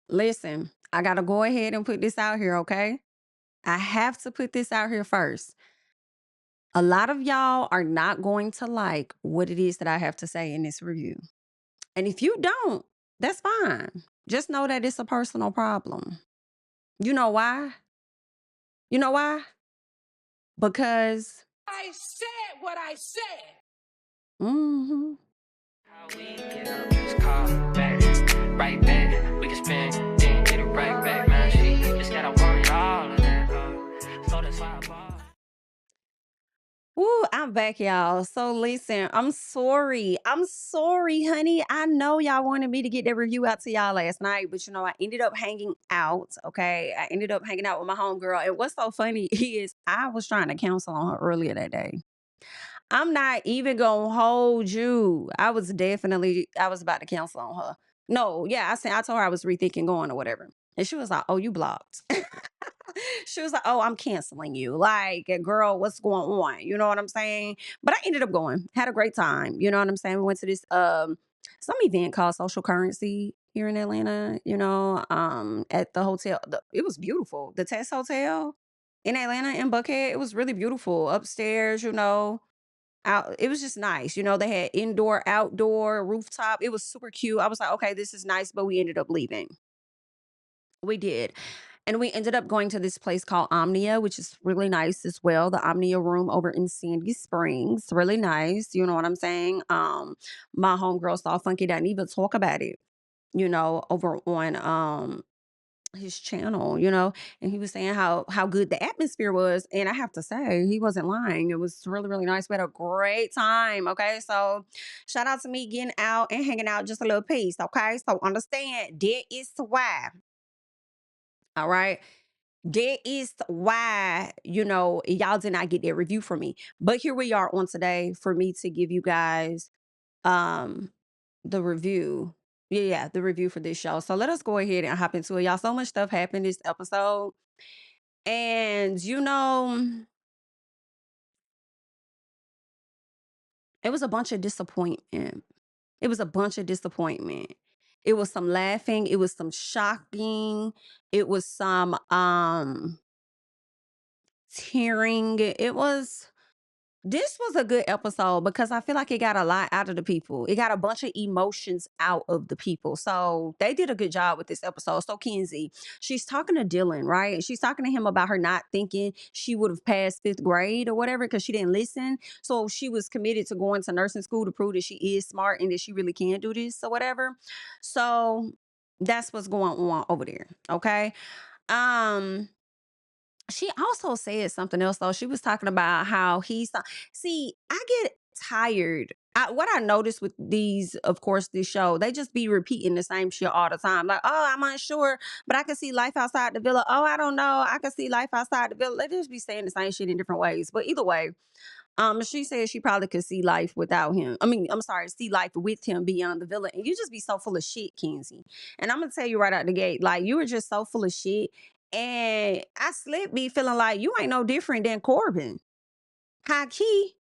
Listen, I gotta go ahead and put this out here, okay? I have to put this out here first. A lot of y'all are not going to like what it is that I have to say in this review. And if you don't, that's fine. Just know that it's a personal problem. You know why? You know why? Because I said what I said. mm-hmm. How we get up, just call back, right back. We can spend, then get it right back, man. She just gotta want all of that. So that's why I bought. Woo, I'm back, y'all. So listen, I'm sorry. I'm sorry, honey. I know y'all wanted me to get that review out to y'all last night, but I ended up hanging out. Okay. I ended up hanging out with my homegirl. And what's so funny is I was trying to cancel on her earlier that day. I'm not even gonna hold you. I was about to cancel on her. No, yeah, I told her I was rethinking going or whatever. And she was like, "Oh, you blocked." She was like, "Oh, I'm canceling you." Like, girl, what's going on? You know what I'm saying? But I ended up going. Had a great time. You know what I'm saying? We went to this some event called Social Currency here in Atlanta, at the hotel. It was beautiful. The Test Hotel in Atlanta in Buckhead. It was really beautiful. Upstairs, out, it was just nice. They had indoor, outdoor, rooftop. It was super cute. I was like, okay, this is nice, but we ended up leaving. We did. And we ended up going to this place called Omnia, which is really nice as well. The Omnia room over in Sandy Springs. Really nice. You know what I'm saying? My homegirl saw Funky didn't even talk about it, over on his channel, and he was saying how good the atmosphere was. And I have to say, he wasn't lying. It was really, really nice. We had a great time. Okay. So shout out to me getting out and hanging out just a little piece. Okay. So understand that is why. All right. That is why, y'all did not get that review from me. But here we are on today for me to give you guys um the review. Yeah, the review for this show. So let us go ahead and hop into it. Y'all, so much stuff happened this episode. And it was a bunch of disappointment. It was a bunch of disappointment. It was some laughing, it was some shocking, it was some tearing. This was a good episode because I feel like it got a lot out of the people. It got a bunch of emotions out of the people. So they did a good job with this episode. So Kenzie, she's talking to Dylan, right? She's talking to him about her not thinking she would have passed 5th grade or whatever because she didn't listen. So she was committed to going to nursing school to prove that she is smart and that she really can do this or whatever. So that's what's going on over there. Okay. Um, she also said something else though. She was talking about how see, I get tired. What I noticed with these, of course, this show, they just be repeating the same shit all the time. Like, oh, I'm unsure, but I can see life outside the villa. Oh, I don't know. I can see life outside the villa. They just be saying the same shit in different ways. But either way, she said she probably could see life without him. I mean, I'm sorry, see life with him beyond the villa. And you just be so full of shit, Kenzie. And I'm gonna tell you right out the gate, like you were just so full of shit. And I slipped be feeling like you ain't no different than Corbin. High key.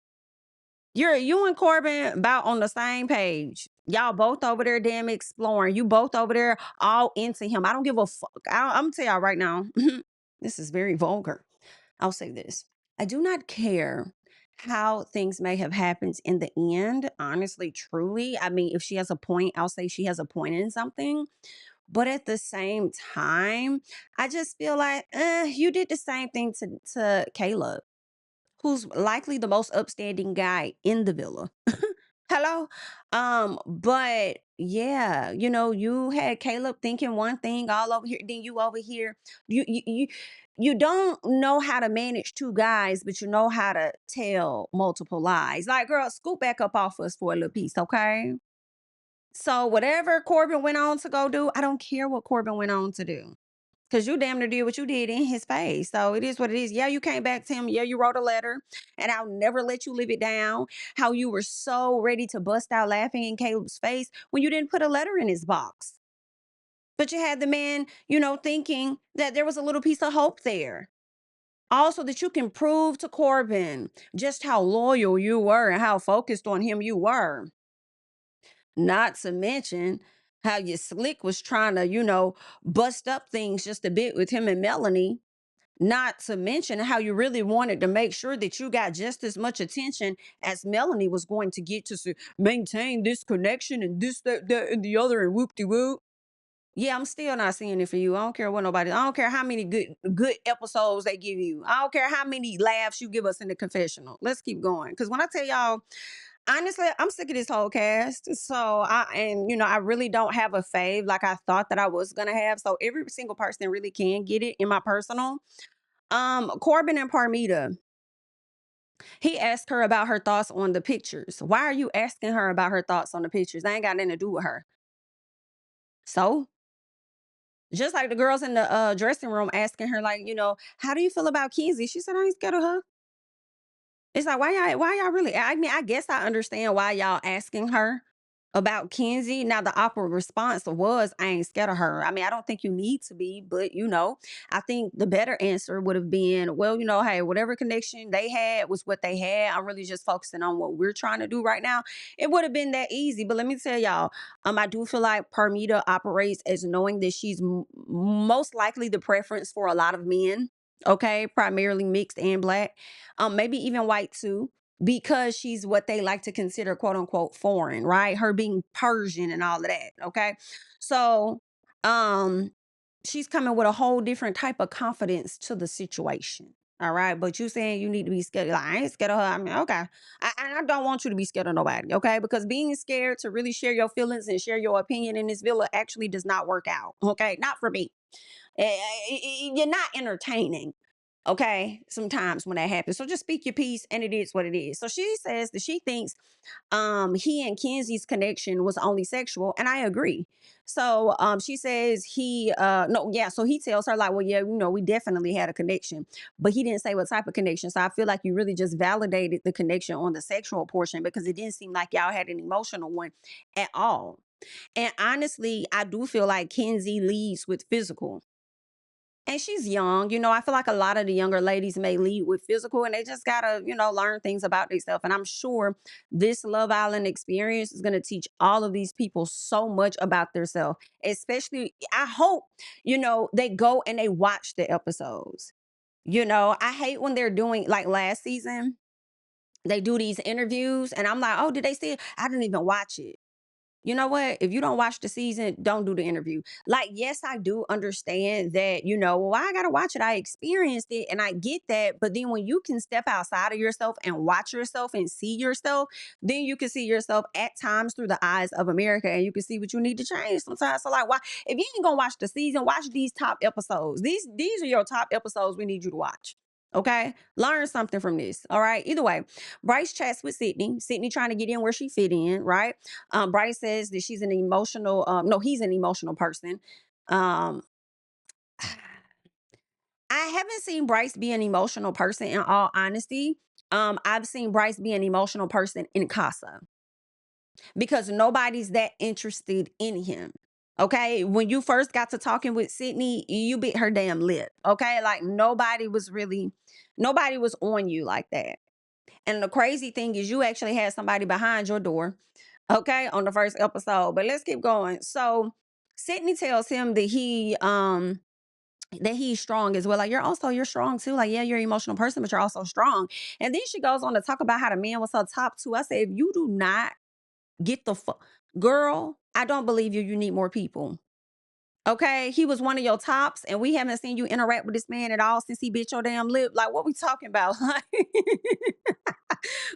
You and Corbin about on the same page. Y'all both over there damn exploring. You both over there all into him. I don't give a fuck. I'm gonna tell y'all right now. This is very vulgar. I'll say this. I do not care how things may have happened in the end. Honestly, truly. I mean, if she has a point, I'll say she has a point in something. But at the same time, I just feel like you did the same thing to Caleb, who's likely the most upstanding guy in the villa. Hello? But yeah, you had Caleb thinking one thing all over here, then you over here. You don't know how to manage two guys, but you know how to tell multiple lies. Like, girl, scoot back up off us for a little piece, okay? So whatever Corbin went on to go do, I don't care what Corbin went on to do. Cause you damn near did what you did in his face. So it is what it is. Yeah, you came back to him. Yeah, you wrote a letter, and I'll never let you live it down. How you were so ready to bust out laughing in Caleb's face when you didn't put a letter in his box. But you had the man, thinking that there was a little piece of hope there. Also, that you can prove to Corbin just how loyal you were and how focused on him you were. Not to mention how your Slick was trying to, bust up things just a bit with him and Melanie. Not to mention how you really wanted to make sure that you got just as much attention as Melanie was going to get to maintain this connection and this, that, and the other, and whoop de whoop. Yeah, I'm still not seeing it for you. I don't care what nobody. I don't care how many good episodes they give you. I don't care how many laughs you give us in the confessional. Let's keep going. Because when I tell y'all, honestly, I'm sick of this whole cast. So I really don't have a fave like I thought that I was gonna have. So every single person really can get it in my personal. Corbin and Parmita, he asked her about her thoughts on the pictures. Why are you asking her about her thoughts on the pictures? They ain't got nothing to do with her. So just like the girls in the dressing room asking her, like, how do you feel about Kenzie? She said, I ain't scared of her. It's like, why y'all really? I mean, I guess I understand why y'all asking her about Kenzie. Now, the awkward response was, I ain't scared of her. I mean, I don't think you need to be, but I think the better answer would have been, well, hey, whatever connection they had was what they had. I'm really just focusing on what we're trying to do right now. It would have been that easy. But let me tell y'all, I do feel like Parmita operates as knowing that she's most likely the preference for a lot of men. Okay, primarily mixed and black, maybe even white too, because she's what they like to consider quote unquote foreign, right? Her being Persian and all of that. Okay. So um she's coming with a whole different type of confidence to the situation. All right. But you saying you need to be scared. Like, I ain't scared of her. I mean, okay. I don't want you to be scared of nobody. Okay. Because being scared to really share your feelings and share your opinion in this villa actually does not work out. Okay. Not for me. You're not entertaining. Okay, sometimes when that happens. So just speak your piece and it is what it is. So she says that she thinks he and Kenzie's connection was only sexual, and I agree. So she says he no, yeah, so he tells her, like, well, yeah, we definitely had a connection, but he didn't say what type of connection. So I feel like you really just validated the connection on the sexual portion because it didn't seem like y'all had an emotional one at all. And honestly, I do feel like Kenzie leads with physical. And she's young. I feel like a lot of the younger ladies may lead with physical and they just gotta, learn things about themselves. And I'm sure this Love Island experience is gonna teach all of these people so much about themselves. Especially, I hope, they go and they watch the episodes. I hate when they're doing like last season, they do these interviews and I'm like, oh, did they see it? I didn't even watch it. You know what? If you don't watch the season, don't do the interview. Like, yes, I do understand that, well, I got to watch it. I experienced it and I get that. But then when you can step outside of yourself and watch yourself and see yourself, then you can see yourself at times through the eyes of America and you can see what you need to change sometimes. So, like, why? If you ain't going to watch the season, watch these top episodes. These are your top episodes we need you to watch. Okay, learn something from this. All right. Either way, Bryce chats with Sydney. Sydney trying to get in where she fit in, right? Bryce says that she's an emotional, no, he's an emotional person. Um, I haven't seen Bryce be an emotional person in all honesty. I've seen Bryce be an emotional person in Casa because nobody's that interested in him. Okay. When you first got to talking with Sydney, you bit her damn lip. Okay. Like nobody was on you like that. And the crazy thing is you actually had somebody behind your door, okay, on the first episode. But let's keep going. So Sydney tells him that he's strong as well. Like, you're strong too. Like, yeah, you're an emotional person, but you're also strong. And then she goes on to talk about how the man was her top two. I said, if you do not get the fuck, girl, I don't believe you. You need more people. Okay, he was one of your tops, and we haven't seen you interact with this man at all since he bit your damn lip. Like, what we talking about?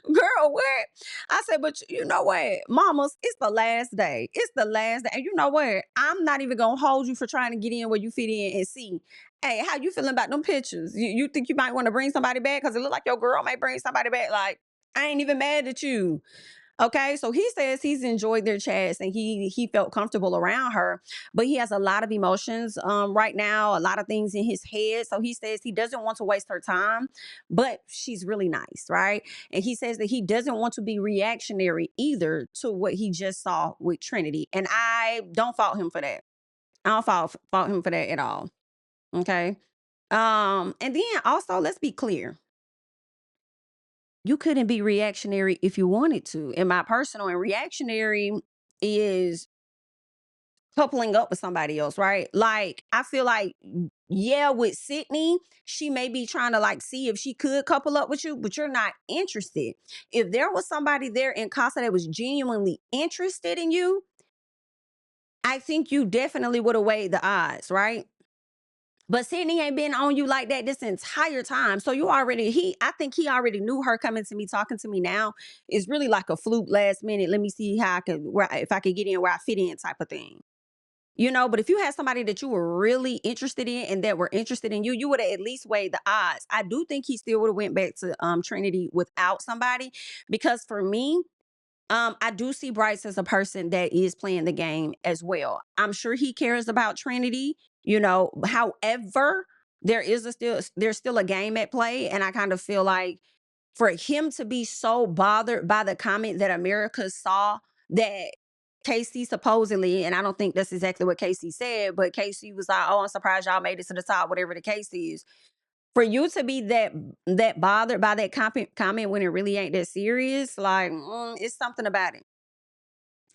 Girl, what? I said, but you know what, mamas, it's the last day. It's the last day. And you know what? I'm not even gonna hold you for trying to get in where you fit in and see. Hey, how you feeling about them pictures? You think you might want to bring somebody back? Because it look like your girl may bring somebody back. Like, I ain't even mad at you. Okay, so he says he's enjoyed their chats and he felt comfortable around her, but he has a lot of emotions right now, a lot of things in his head. So he says he doesn't want to waste her time, but she's really nice, right? And he says that he doesn't want to be reactionary either to what he just saw with Trinity, and I don't fault him for that. I don't fault him for that at all. Okay, and then also let's be clear, you couldn't be reactionary if you wanted to. In my personal, and reactionary is coupling up with somebody else, right? Like, I feel like, yeah, with Sydney, she may be trying to like see if she could couple up with you, but you're not interested. If there was somebody there in Casa that was genuinely interested in you, I think you definitely would have weighed the odds, right? But Sydney ain't been on you like that this entire time. So you already, I think he already knew her coming to me, talking to me now is really like a fluke last minute. Let me see how I could, if I could get in where I fit in type of thing. But if you had somebody that you were really interested in and that were interested in you, you would have at least weighed the odds. I do think he still would have went back to Trinity without somebody, because for me, I do see Bryce as a person that is playing the game as well. I'm sure he cares about Trinity, however, there's still a game at play. And I kind of feel like for him to be so bothered by the comment that America saw that Casey supposedly, and I don't think that's exactly what Casey said, but Casey was like, "Oh, I'm surprised y'all made it to the top," whatever the case is. For you to be that bothered by that comment when it really ain't that serious, like, it's something about it.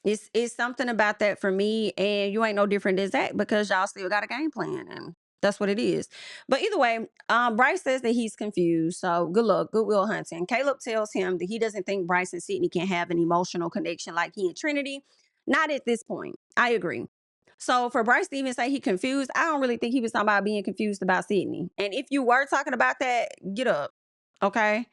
It's something about that for me, and you ain't no different than Zach because y'all still got a game plan, and that's what it is. But either way, Bryce says that he's confused. So good luck, goodwill hunting. Caleb tells him that he doesn't think Bryce and Sydney can have an emotional connection like he and Trinity. Not at this point. I agree. So for Bryce to even say he confused, I don't really think he was talking about being confused about Sydney. And if you were talking about that, get up. Okay?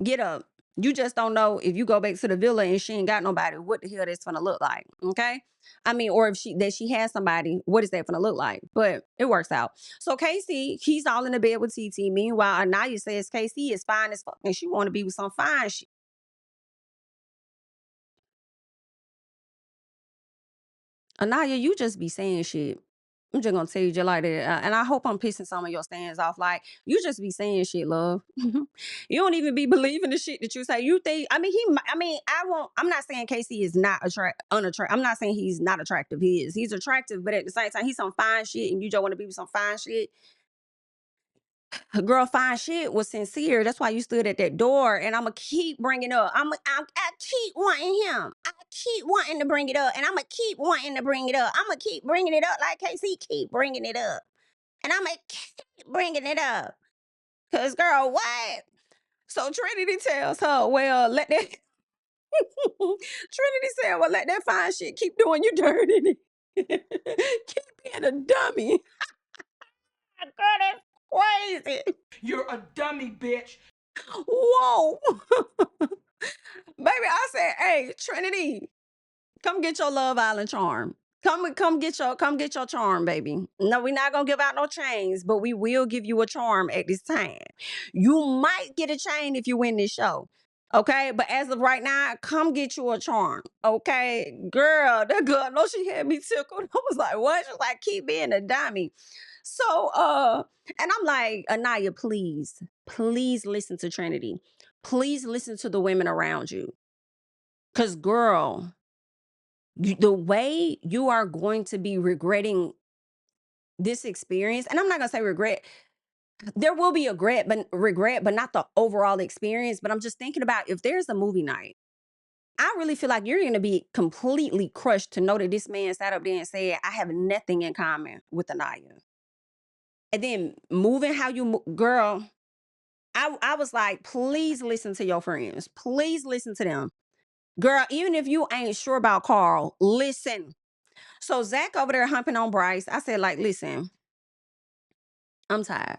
Get up. You just don't know if you go back to the villa and she ain't got nobody, what the hell that's gonna look like. Okay. I mean, or if she has somebody, what is that gonna look like? But it works out. So Casey, he's all in the bed with TT. Meanwhile, Aniyah says Casey is fine as fuck and she wanna be with some fine shit. Aniyah, you just be saying shit. I'm just gonna tell you just like that. And I hope I'm pissing some of your stands off. Like, you just be saying shit, love. You don't even be believing the shit that you say. You think, I mean, I'm not saying Casey is not unattractive. I'm not saying he's not attractive. He is. He's attractive, but at the same time, he's some fine shit and you just want to be with some fine shit. Girl, fine shit was sincere. That's why you stood at that door. And I'm going to keep bringing up. I keep wanting him. I keep wanting to bring it up. And I'm going to keep wanting to bring it up. I'm going to keep bringing it up like KC keep bringing it up. And I'm going to keep bringing it up. Because, girl, what? So Trinity tells her, well, let that... Trinity said, well, let that fine shit keep doing you dirty. Keep being a dummy. Girl, that's crazy. You're a dummy, bitch. Whoa. Baby, I said, hey, Trinity, come get your Love Island charm. Come get your charm, baby. No, we're not gonna give out no chains, but we will give you a charm at this time. You might get a chain if you win this show. Okay, but as of right now, come get you a charm. Okay, girl, that girl, no, she had me tickled. I was like, what? She's like, keep being a dummy. So, and I'm like, Aniyah, please listen to Trinity. Please listen to the women around you. Cause girl, the way you are going to be regretting this experience, and I'm not gonna say regret, there will be a regret, but not the overall experience. But I'm just thinking about if there's a movie night, I really feel like you're gonna be completely crushed to know that this man sat up there and said, I have nothing in common with Aniyah. And then moving how you move, girl, I was like, please listen to your friends. Please listen to them. Girl, even if you ain't sure about Carl, listen. So Zach over there humping on Bryce. I said, like, listen, I'm tired.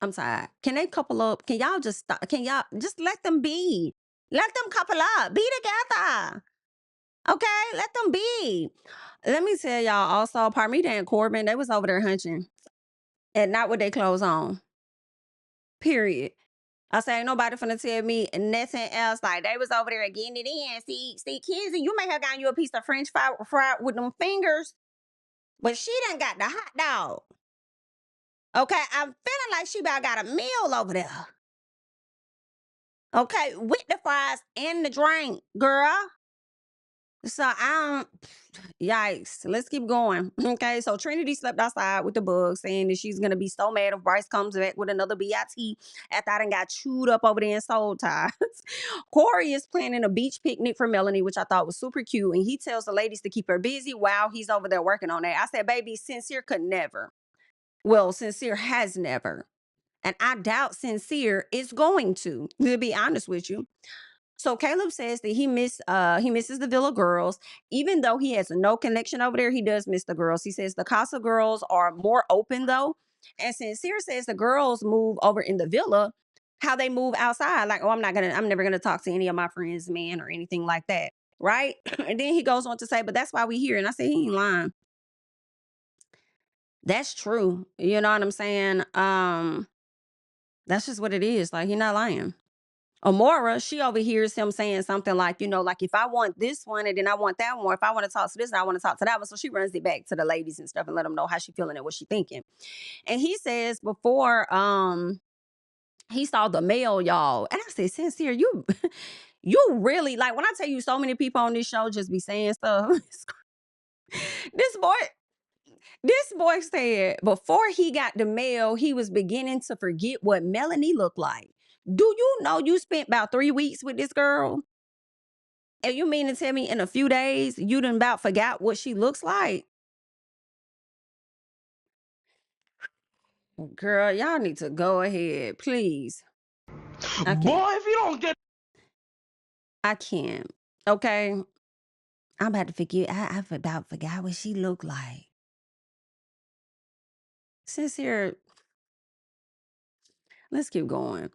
I'm tired. Can they couple up? Can y'all just stop? Can y'all just let them be? Let them couple up. Be together. Okay? Let them be. Let me tell y'all also, Parmita and Corbin, they was over there hunching and not with their clothes on. Period. I say, ain't nobody finna tell me nothing else. Like, they was over there getting it in. See, kids, you may have gotten you a piece of French fry with them fingers, but she done got the hot dog. Okay, I'm feeling like she about got a meal over there. Okay, with the fries and the drink, girl. So I don't, yikes. Let's keep going. Okay. So Trinity slept outside with the bug, saying that she's gonna be so mad if Bryce comes back with another BIT after I done got chewed up over there in soul ties. Corey is planning a beach picnic for Melanie, which I thought was super cute. And he tells the ladies to keep her busy while he's over there working on that. I said, baby, Sincere could never. Well, Sincere has never. And I doubt Sincere is going to be honest with you. So Caleb says that he misses the Villa girls. Even though he has no connection over there, he does miss the girls. He says the Casa girls are more open though. And Sincere says the girls move over in the Villa, how they move outside. Like, oh, I'm never gonna talk to any of my friends, man, or anything like that. Right. And then he goes on to say, but that's why we here. And I say, he ain't lying. That's true. You know what I'm saying? That's just what it is. Like, he not lying. Amora, she overhears him saying something like, like if I want this one and then I want that one, if I want to talk to this and I want to talk to that one. So she runs it back to the ladies and stuff and let them know how she feeling and what she thinking. And he says before he saw the mail, y'all. And I said, Sincere, you you really, like, when I tell you so many people on this show just be saying stuff. this boy this boy said before he got the mail, he was beginning to forget what Melanie looked like. Do you know you spent about 3 weeks with this girl? And you mean to tell me in a few days you done about forgot what she looks like? Girl, y'all need to go ahead, please. I can't. Boy, if you don't get I can't. Okay. I'm about to forget. I about forgot what she looked like. Sincere, let's keep going.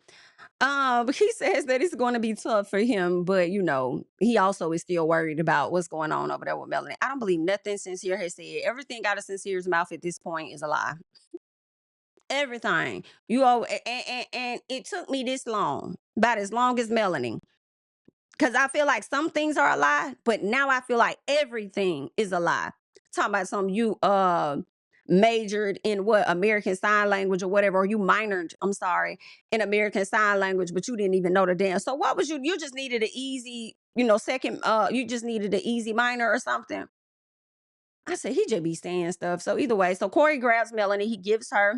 But he says that it's going to be tough for him, but he also is still worried about what's going on over there with Melanie. I don't believe nothing Sincere has said. Everything out of Sincere's mouth at this point is a lie. Everything. And it took me this long, about as long as Melanie. Because I feel like some things are a lie, but now I feel like everything is a lie. Talking about some you majored in what, American Sign Language or whatever, or you minored, I'm sorry, in American Sign Language, but you didn't even know the damn. So what was you just needed an easy, second, you just needed an easy minor or something. I said, he just be saying stuff. So either way, so Corey grabs Melanie, he gives her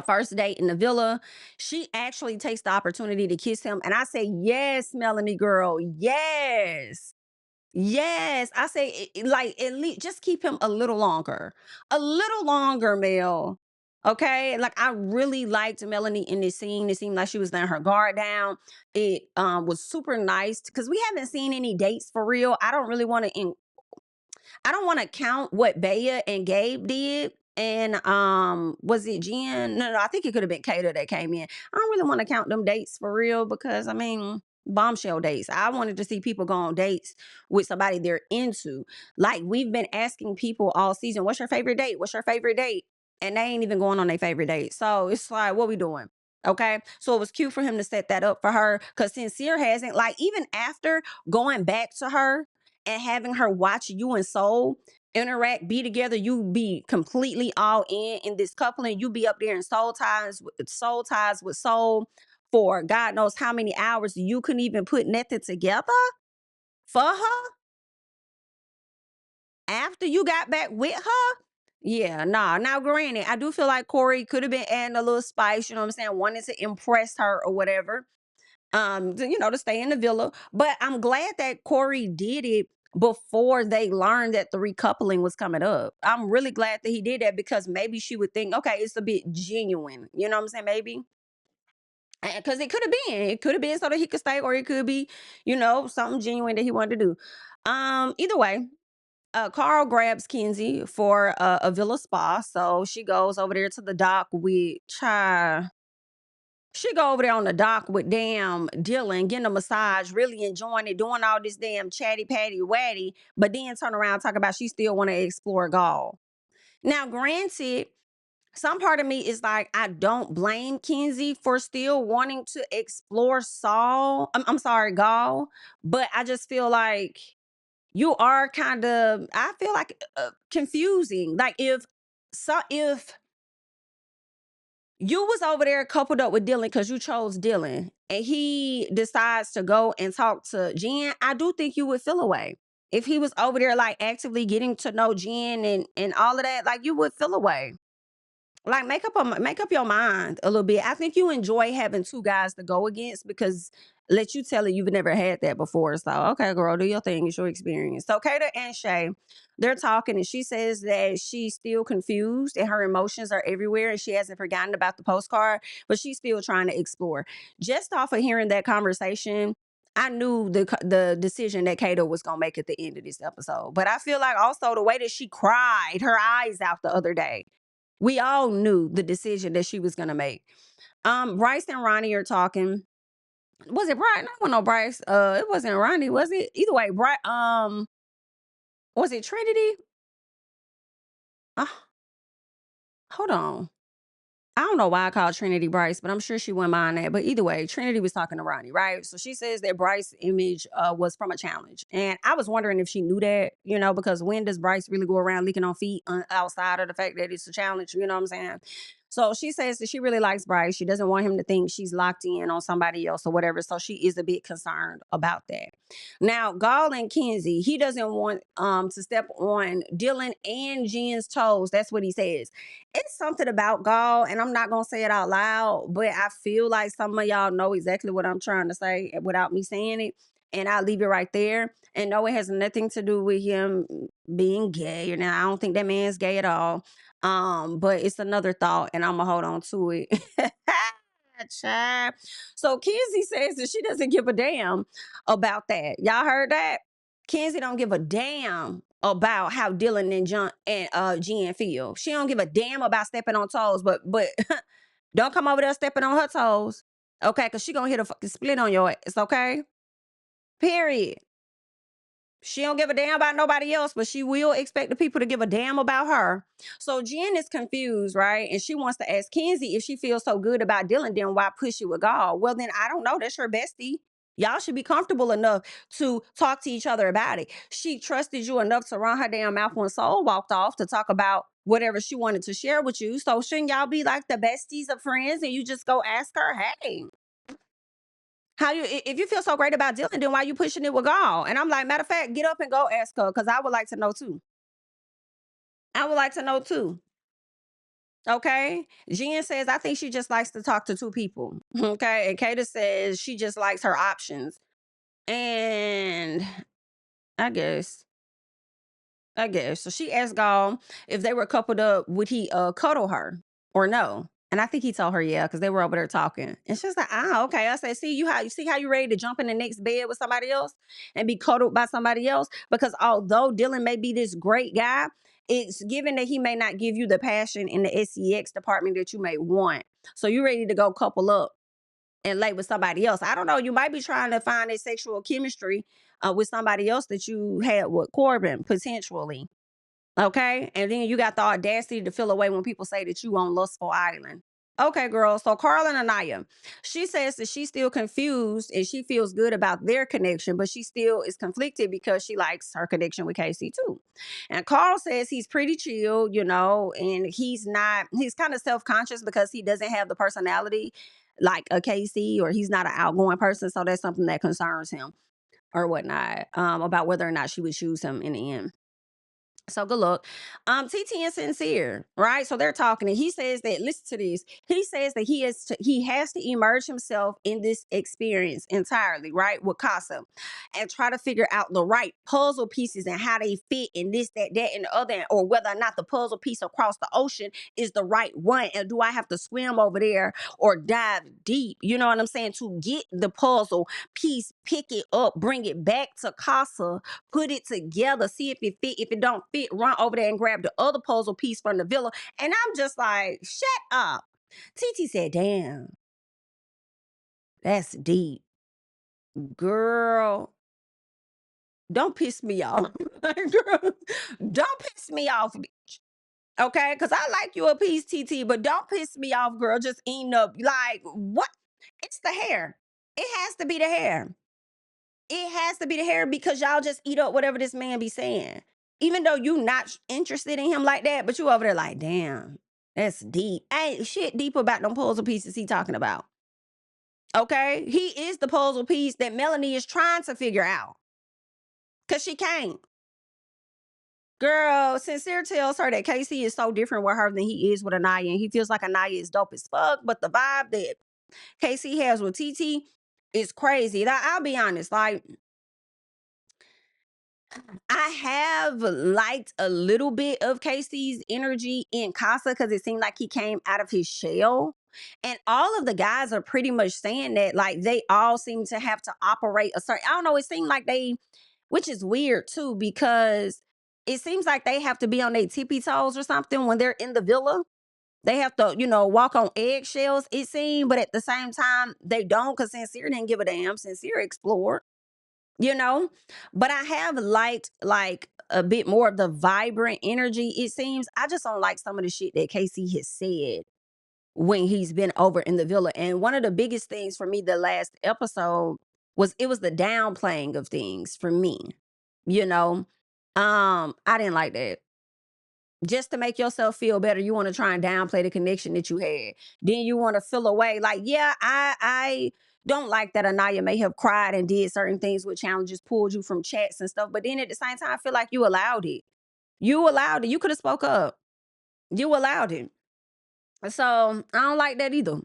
first date in the Villa. She actually takes the opportunity to kiss him. And I say, yes, Melanie girl. Yes. Yes. I say, like, at least just keep him a little longer. A little longer, Mel. Okay. Like, I really liked Melanie in this scene. It seemed like she was letting her guard down. It was super nice because we haven't seen any dates for real. I don't want to count what Bea and Gabe did. And was it Jen? No, I think it could have been Kato that came in. I don't really want to count them dates for real because bombshell dates. I wanted to see people go on dates with somebody they're into. Like, we've been asking people all season, what's your favorite date? What's your favorite date? And they ain't even going on their favorite date. So it's like, what we doing? Okay. So it was cute for him to set that up for her because Sincere hasn't, like, even after going back to her and having her watch you and Soul interact, be together, you be completely all in this couple, and you be up there in soul ties with Soul for God knows how many hours. You couldn't even put nothing together for her after you got back with her. Yeah, nah. Now, granted, I do feel like Corey could have been adding a little spice, you know what I'm saying? Wanted to impress her or whatever. To stay in the Villa. But I'm glad that Corey did it before they learned that the recoupling was coming up. I'm really glad that he did that because maybe she would think, okay, it's a bit genuine. You know what I'm saying? Maybe. Because it could have been. It could have been so that he could stay, or it could be, something genuine that he wanted to do. Either way, Carl grabs Kenzie for a Villa spa. So she goes over there to the dock with Chai. She go over there on the dock with damn Dylan, getting a massage, really enjoying it, doing all this damn chatty patty watty, but then turn around and talk about she still want to explore golf. Now, granted, some part of me is like, I don't blame Kenzie for still wanting to explore I'm sorry, golf, but I just feel like you are kind of, I feel like confusing. Like if you was over there coupled up with Dylan because you chose Dylan and he decides to go and talk to Jen, I do think you would feel away. if he was over there like actively getting to know Jen and all of that, like you would feel away. Like make up your mind a little bit. I think you enjoy having two guys to go against because let you tell it you've never had that before. So okay, girl, do your thing. It's your experience. So Kata and Shay, they're talking and she says that she's still confused and her emotions are everywhere and she hasn't forgotten about the postcard, but she's still trying to explore. Just off of hearing that conversation, I knew the decision that Kato was gonna make at the end of this episode. But I feel like also the way that she cried her eyes out the other day, we all knew the decision that she was gonna make. Bryce and Ronnie are talking. Was it Bryce? No, no, Bryce. It wasn't Ronnie, was it? Either way, Bryce. Was it Trinity? Uh, hold on. I don't know why I called Trinity Bryce, but I'm sure she wouldn't mind that. But either way, Trinity was talking to Ronnie, right? So she says that Bryce's image was from a challenge. And I was wondering if she knew that, because when does Bryce really go around leaking on feet outside of the fact that it's a challenge? You know what I'm saying? So she says that she really likes Bryce. She doesn't want him to think she's locked in on somebody else or whatever. So she is a bit concerned about that. Now, Gall and Kenzie, he doesn't want to step on Dylan and Jen's toes. That's what he says. It's something about Gall, and I'm not gonna say it out loud, but I feel like some of y'all know exactly what I'm trying to say without me saying it. And I'll leave it right there. And no, it has nothing to do with him being gay. Now, I don't think that man's gay at all. But it's another thought, and I'm gonna hold on to it. Child. So Kenzie says that she doesn't give a damn about that. Y'all heard that? Kenzie don't give a damn about how Dylan and Jen feel. She don't give a damn about stepping on toes, but don't come over there stepping on her toes. Okay, because she gonna hit a fucking split on your ass, okay? Period. She don't give a damn about nobody else, but she will expect the people to give a damn about her. So Jen is confused, right? And she wants to ask Kenzie if she feels so good about Dylan, then why push it with Gall? Well, then I don't know. That's her bestie. Y'all should be comfortable enough to talk to each other about it. She trusted you enough to run her damn mouth when Soul walked off to talk about whatever she wanted to share with you. So shouldn't y'all be like the besties of friends and you just go ask her, hey, if you feel so great about Dylan, then why you pushing it with Gall? And I'm like, matter of fact, get up and go ask her because I would like to know too. I would like to know too. Okay. Jen says, I think she just likes to talk to two people. Okay. And Kata says she just likes her options. And I guess. So she asked Gall if they were coupled up, would he cuddle her or no? And I think he told her yeah, because they were over there talking. And she's like, okay. I said, see how you ready to jump in the next bed with somebody else and be cuddled by somebody else? Because although Dylan may be this great guy, it's given that he may not give you the passion in the SEX department that you may want. So you ready to go couple up and lay with somebody else. I don't know. You might be trying to find a sexual chemistry with somebody else that you had with Corbin, potentially. Okay. And then you got the audacity to feel away when people say that you on Lustful Island. Okay, girl. So Carl and Aniyah, she says that she's still confused and she feels good about their connection, but she still is conflicted because she likes her connection with Casey too. And Carl says he's pretty chill, and he's kind of self-conscious because he doesn't have the personality like a Casey, or he's not an outgoing person. So that's something that concerns him or whatnot, about whether or not she would choose him in the end. So good luck. TT and Sincere, right? So they're talking, and he says that, listen to this. He says that he has to emerge himself in this experience entirely, right? With Casa, and try to figure out the right puzzle pieces and how they fit in this, that, and the other, or whether or not the puzzle piece across the ocean is the right one. And do I have to swim over there or dive deep? You know what I'm saying? To get the puzzle piece, pick it up, bring it back to Casa, put it together, see if it fit. If it don't fit, run over there and grab the other puzzle piece from the villa. And I'm just like, shut up. TT said, damn, that's deep. Girl, don't piss me off. Girl, don't piss me off, bitch. Okay? Because I like you a piece, TT, but don't piss me off, girl. Just eating up. Like, what? It's the hair. It has to be the hair. It has to be the hair because y'all just eat up whatever this man be saying. Even though you not interested in him like that, but you over there like, damn, that's deep. Ain't shit deep about them puzzle pieces he talking about. Okay? He is the puzzle piece that Melanie is trying to figure out. Cause she can't. Girl, Sincere tells her that Casey is so different with her than he is with Aniyah. And he feels like Aniyah is dope as fuck. But the vibe that Casey has with TT is crazy. I'll be honest. Like, I have liked a little bit of Casey's energy in Casa because it seemed like he came out of his shell. And all of the guys are pretty much saying that, like, they all seem to have to operate a certain, I don't know, it seemed like they, which is weird too, because it seems like they have to be on their tippy toes or something when they're in the villa. They have to, walk on eggshells, it seemed, but at the same time, they don't because Sincere didn't give a damn. Sincere explored, you know? But I have liked like a bit more of the vibrant energy, it seems. I just don't like some of the shit that Casey has said when he's been over in the villa. And one of the biggest things for me the last episode was it was the downplaying of things for me. You know, I didn't like that. Just to make yourself feel better, you want to try and downplay the connection that you had. Then you want to feel away. Like, yeah, I don't like that Aniyah may have cried and did certain things with challenges, pulled you from chats and stuff. But then at the same time, I feel like you allowed it. You allowed it. You could have spoke up. You allowed it. So I don't like that either.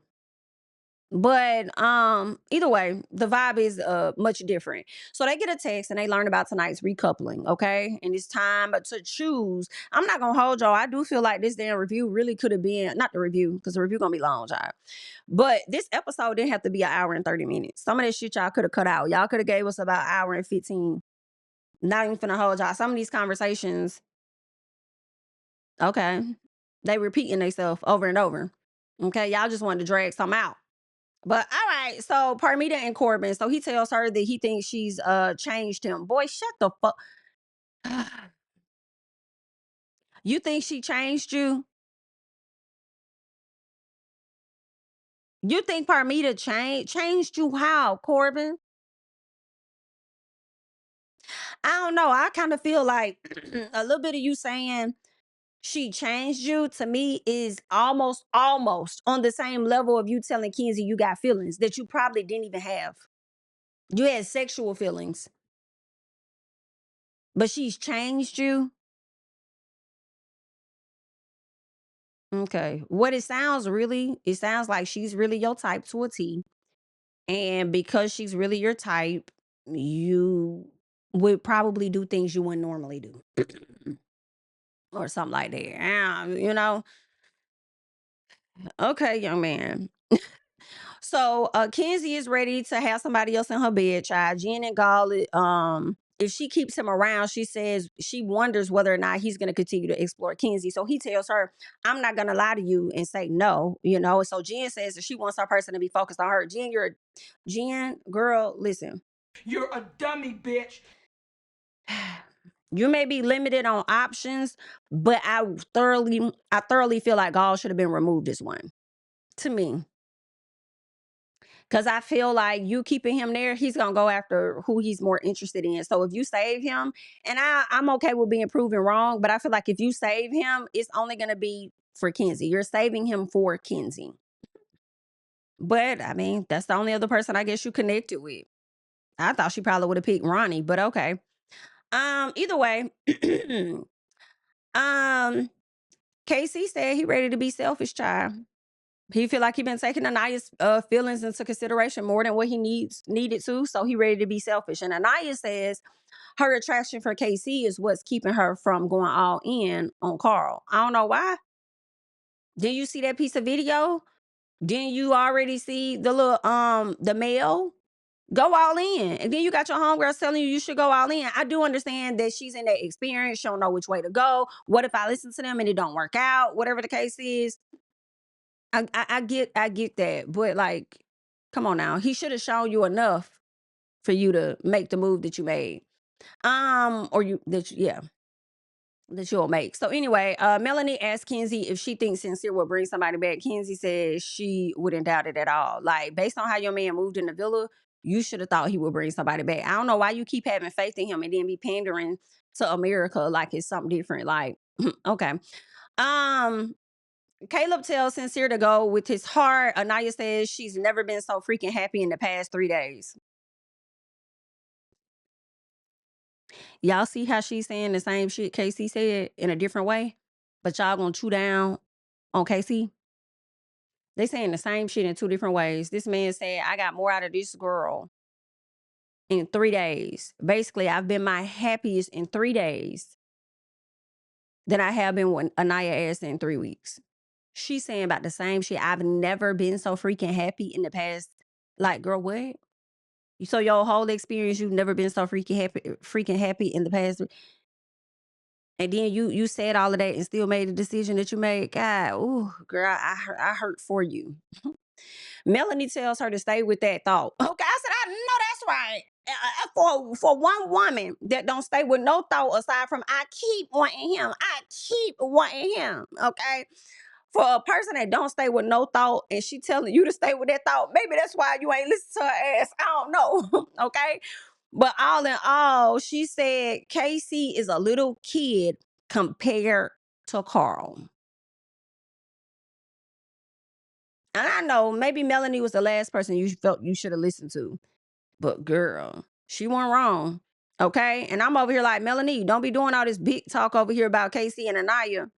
But either way, the vibe is much different. So they get a text and they learn about tonight's recoupling, okay? And it's time to choose. I'm not gonna hold y'all. I do feel like this damn review really could have been not the review, because the review gonna be long, y'all. But this episode didn't have to be an hour and 30 minutes. Some of this shit y'all could have cut out. Y'all could have gave us about an hour and 15. Not even finna hold y'all. Some of these conversations, okay, they repeating themselves over and over. Okay, y'all just wanted to drag some out. But all right, so Parmita and Corbin. So he tells her that he thinks she's changed him. Boy, shut the fuck. You think she changed you? You think Parmita changed you how, Corbin? I don't know. I kind of feel like a little bit of you saying she changed you to me is almost on the same level of you telling Kenzie you got feelings that you probably didn't even have. You had sexual feelings, but she's changed you. Okay. What it sounds like she's really your type to a T. And because she's really your type, you would probably do things you wouldn't normally do. Or something like that. Okay, young man. So Kenzie is ready to have somebody else in her bed, child. Jen and Gall, if she keeps him around, she says she wonders whether or not he's going to continue to explore Kenzie. So he tells her, I'm not going to lie to you and say no, So Jen says that she wants her person to be focused on her. Jen, girl, listen. You're a dummy, bitch. You may be limited on options, but I thoroughly feel like Gall should have been removed this one. To me. Because I feel like you keeping him there, he's going to go after who he's more interested in. So if you save him, and I'm okay with being proven wrong, but I feel like if you save him, it's only going to be for Kenzie. You're saving him for Kenzie. But, I mean, that's the only other person I guess you connected with. I thought she probably would have picked Ronnie, but okay. Either way, KC said he ready to be selfish, child. He feel like he been taking Aniyah's feelings into consideration more than what he needed to, so he ready to be selfish. And Aniyah says her attraction for KC is what's keeping her from going all in on Carl. I don't know why. Did you see that piece of video? Didn't you already see the little the mail? Go all in. And then you got your homegirls telling you should go all in. I do understand that she's in that experience. She don't know which way to go. What if I listen to them and it don't work out? Whatever the case is. I get that, but like, come on now. He should have shown you enough for you to make the move that you made. Or that you'll make. So anyway, Melanie asked Kenzie if she thinks Sincere will bring somebody back. Kenzie says she wouldn't doubt it at all. Like, based on how your man moved in the villa, you should have thought he would bring somebody back. I don't know why you keep having faith in him and then be pandering to America like it's something different. Like, okay. Caleb tells Sincere to go with his heart. Aniyah says she's never been so freaking happy in the past 3 days. Y'all see how she's saying the same shit KC said in a different way, but y'all gonna chew down on KC? They saying the same shit in two different ways. This man said, I got more out of this girl in 3 days. Basically, I've been my happiest in 3 days than I have been with Aniyah ass in 3 weeks. She's saying about the same shit. I've never been so freaking happy in the past. Like, girl, what? So your whole experience, you've never been so freaking happy in the past. And then you said all of that and still made the decision that you made. God, ooh, girl, I hurt for you. Melanie tells her to stay with that thought. Okay, I said, I know that's right. For one woman that don't stay with no thought aside from I keep wanting him. I keep wanting him. Okay. For a person that don't stay with no thought and she telling you to stay with that thought, maybe that's why you ain't listen to her ass. I don't know. Okay. But all in all, she said Casey is a little kid compared to Carl. And I know maybe Melanie was the last person you felt you should have listened to. But girl, she wasn't wrong. Okay. And I'm over here like, Melanie, don't be doing all this big talk over here about Casey and Aniyah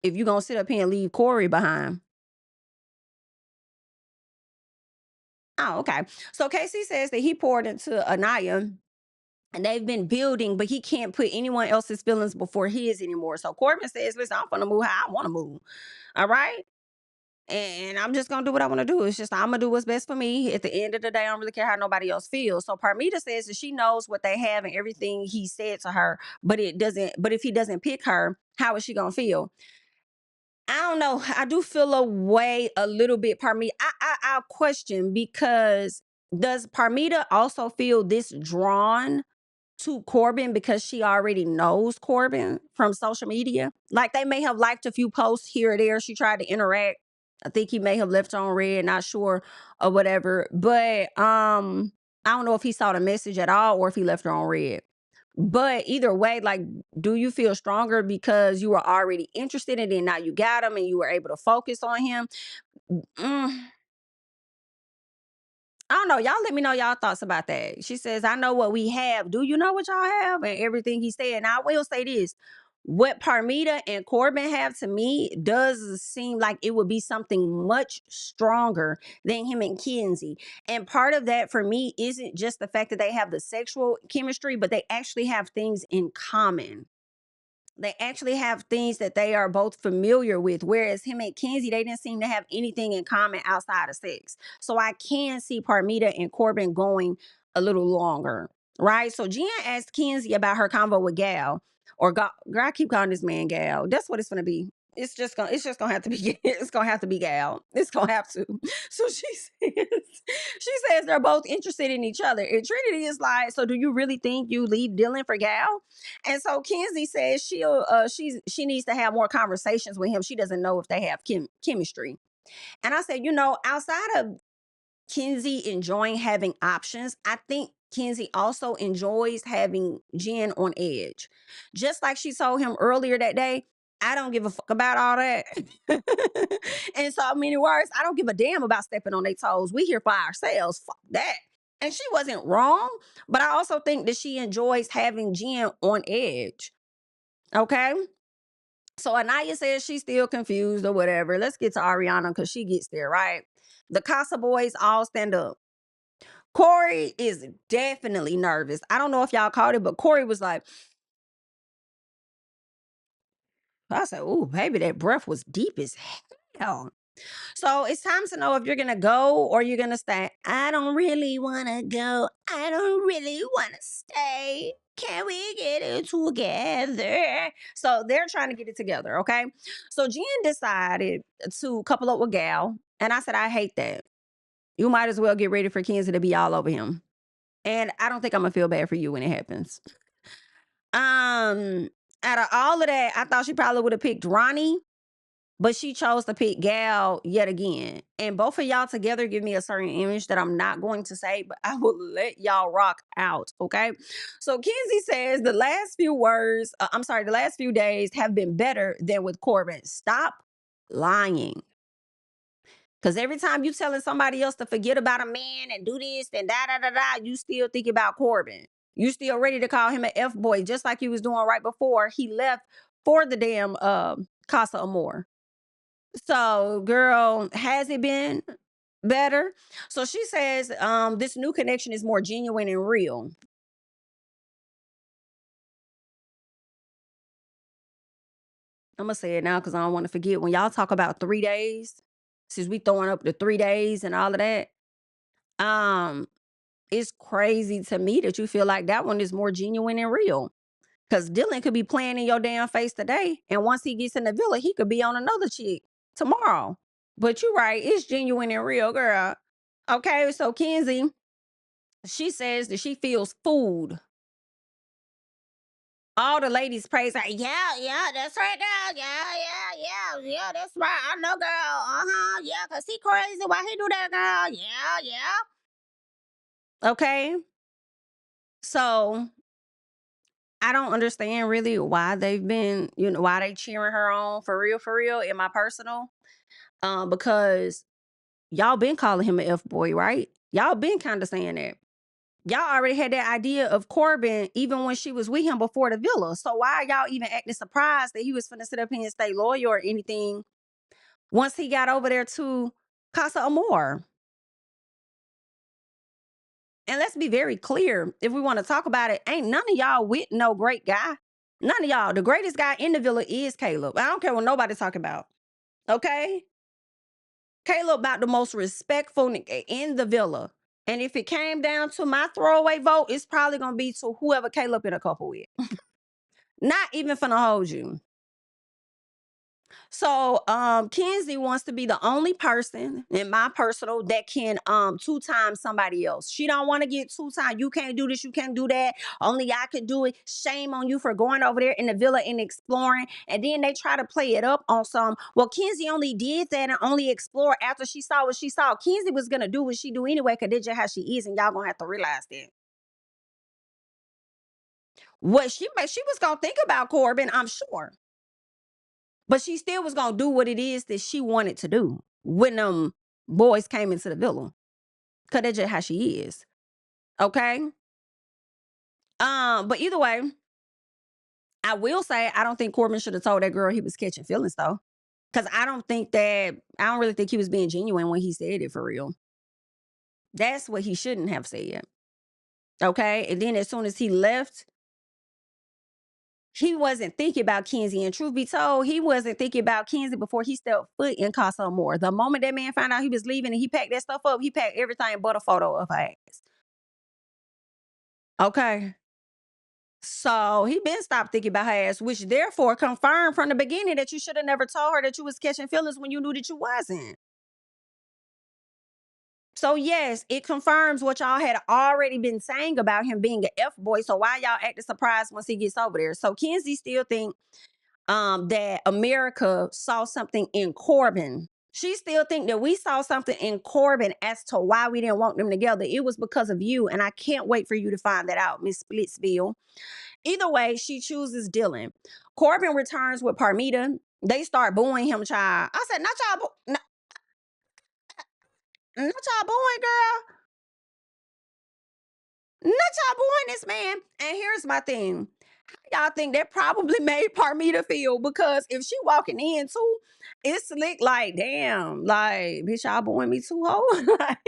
if you're going to sit up here and leave Corey behind. Oh, okay. So Casey says that he poured into Aniyah and they've been building, but he can't put anyone else's feelings before his anymore. So Corbin says, listen, I'm going to move how I want to move. All right. And I'm just gonna do what I want to do. It's just I'm gonna do what's best for me. At the end of the day, I don't really care how nobody else feels. So Parmita says that she knows what they have and everything he said to her, but it doesn't. But if he doesn't pick her, how is she gonna feel? I don't know. I do feel a way a little bit. Parmita, I question because does Parmita also feel this drawn to Corbin because she already knows Corbin from social media? Like they may have liked a few posts here or there. She tried to interact. I think he may have left her on red, not sure or whatever. But I don't know if he saw the message at all or if he left her on red. But either way, like, do you feel stronger because you were already interested and then now you got him and you were able to focus on him? Mm, I don't know. Y'all let me know y'all thoughts about that. She says, I know what we have. Do you know what y'all have? And everything he said. And I will say this. What Parmita and Corbin have to me does seem like it would be something much stronger than him and Kenzie. And part of that for me isn't just the fact that they have the sexual chemistry, but they actually have things in common. They actually have things that they are both familiar with. Whereas him and Kenzie, they didn't seem to have anything in common outside of sex. So I can see Parmita and Corbin going a little longer. Right. So Jen asked Kenzie about her convo with Gal. Or girl, I keep calling this man Gal. That's what it's gonna be. It's just gonna have to be it's gonna have to be Gal. It's gonna have to. So she says they're both interested in each other. And Trinity is like, so do you really think you leave Dylan for Gal? And so Kenzie says she needs to have more conversations with him. She doesn't know if they have chemistry. And I said, outside of Kenzie enjoying having options, I think Kenzie also enjoys having Jen on edge. Just like she told him earlier that day, I don't give a fuck about all that. In so many words, I don't give a damn about stepping on their toes. We here for ourselves. Fuck that. And she wasn't wrong, but I also think that she enjoys having Jen on edge. Okay. So Aniyah says she's still confused or whatever. Let's get to Ariana because she gets there, right? The Casa boys all stand up. Corey is definitely nervous. I don't know if y'all caught it, but Corey was like, I said, ooh, baby, that breath was deep as hell. So it's time to know if you're going to go or you're going to stay. I don't really want to go. I don't really want to stay. Can we get it together? So they're trying to get it together, okay? So Jen decided to couple up with Gal. And I said, I hate that. You might as well get ready for Kenzie to be all over him. And I don't think I'm going to feel bad for you when it happens. Out of all of that, I thought she probably would have picked Ronnie. But she chose to pick Gal yet again. And both of y'all together give me a certain image that I'm not going to say, but I will let y'all rock out, okay? So Kenzie says the last few days have been better than with Corbin. Stop lying. Because every time you telling somebody else to forget about a man and do this and da-da-da-da, you still think about Corbin. You still ready to call him an F-boy, just like you was doing right before he left for the damn Casa Amor. So, girl, has it been better? So she says this new connection is more genuine and real. I'm gonna say it now because I don't want to forget. When y'all talk about 3 days, since we throwing up the 3 days and all of that, um, it's crazy to me that you feel like that one is more genuine and real. Because Dylan could be playing in your damn face today, and once he gets in the villa, he could be on another chick tomorrow. But you're right, it's genuine and real, girl. Okay, so Kenzie, she says that she feels fooled. All the ladies praise her. Yeah, that's right, girl. Yeah, that's right. I know, girl. Yeah, because he crazy. Why he do that, girl? Yeah. Okay, so I don't understand really why they've been, why they cheering her on for real, in my personal. Because y'all been calling him an F boy, right? Y'all been kind of saying that. Y'all already had that idea of Corbin even when she was with him before the villa. So why are y'all even acting surprised that he was finna sit up here and stay loyal or anything once he got over there to Casa Amor? And let's be very clear, if we want to talk about it, ain't none of y'all with no great guy. None of y'all. The greatest guy in the villa is Caleb. I don't care what nobody's talking about. Okay? Caleb about the most respectful in the villa. And if it came down to my throwaway vote, it's probably gonna be to whoever Caleb in a couple with. Not even finna hold you. So Kenzie wants to be the only person in my personal that can 2 times somebody else. She don't want to get 2 times. You can't do this, you can't do that. Only I could do it. Shame on you for going over there in the villa and exploring. And then they try to play it up on some. Well, Kenzie only did that and only explored after she saw what she saw. Kenzie was gonna do what she do anyway, because that's just how she is, and y'all gonna have to realize that. What she was gonna think about Corbin, I'm sure. But she still was gonna do what it is that she wanted to do when them boys came into the villa. Cause that's just how she is. Okay. But either way, I will say I don't think Corbin should have told that girl he was catching feelings though. Cause I don't really think he was being genuine when he said it for real. That's what he shouldn't have said. Okay. And then as soon as he left, he wasn't thinking about Kenzie. And truth be told, he wasn't thinking about Kenzie before he stepped foot in Casa Amor. The moment that man found out he was leaving and he packed that stuff up, he packed everything but a photo of her ass. Okay. So he been stopped thinking about her ass, which therefore confirmed from the beginning that you should have never told her that you was catching feelings when you knew that you wasn't. So yes, it confirms what y'all had already been saying about him being an F boy. So why y'all acting surprised once he gets over there? So Kenzie still think that America saw something in Corbin. She still think that we saw something in Corbin as to why we didn't want them together. It was because of you, and I can't wait for you to find that out, Miss Splitsville. Either way, she chooses Dylan. Corbin returns with Parmita. They start booing him, child. I said, not y'all booing, girl. Not y'all booing this man. And here's my thing. Y'all think that probably made Parmita feel, because if she walking in too, it's slick like, damn, like, bitch, y'all booing me too, ho? Like,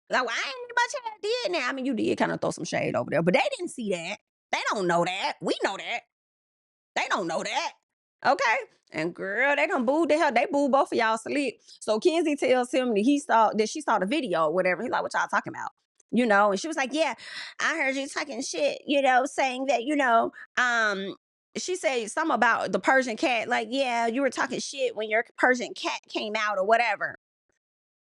well, I ain't much I did now. I mean, you did kind of throw some shade over there, but they didn't see that. They don't know that. We know that. They don't know that. Okay. And girl, they done booed the hell. They booed both of y'all slick. So Kenzie tells him that she saw the video or whatever. He's like, what y'all talking about? And she was like, yeah, I heard you talking shit, saying that, she said something about the Persian cat. Like, yeah, you were talking shit when your Persian cat came out or whatever.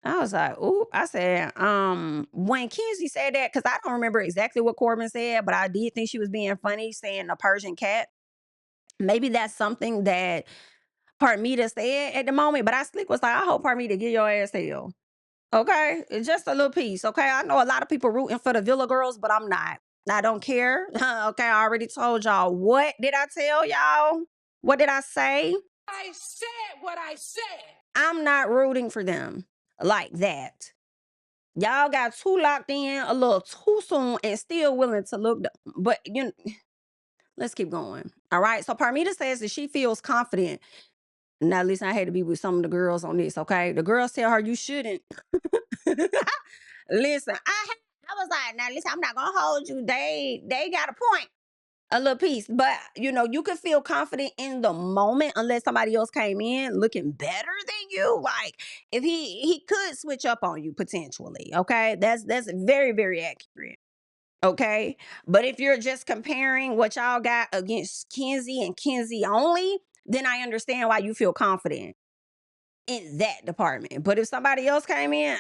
I was like, ooh, I said, when Kenzie said that, because I don't remember exactly what Corbin said, but I did think she was being funny saying the Persian cat. Maybe that's something that Parmita said at the moment, but I slick was like, I hope Parmita get your ass hell. Okay? It's just a little piece. Okay. I know a lot of people rooting for the Villa girls, but I'm not. I don't care. Okay. I already told y'all. What did I tell y'all? What did I say? I said what I said. I'm not rooting for them like that. Y'all got too locked in a little too soon and still willing to look. But let's keep going. All right. So Parmita says that she feels confident. Now, listen, I had to be with some of the girls on this. Okay, the girls tell her you shouldn't. Listen, I was like, now listen, I'm not gonna hold you. They got a point. A little piece, but you could feel confident in the moment unless somebody else came in looking better than you. Like if he could switch up on you potentially. Okay, that's very very accurate. Okay, but if you're just comparing what y'all got against Kenzie and Kenzie only, then I understand why you feel confident in that department. But if somebody else came in,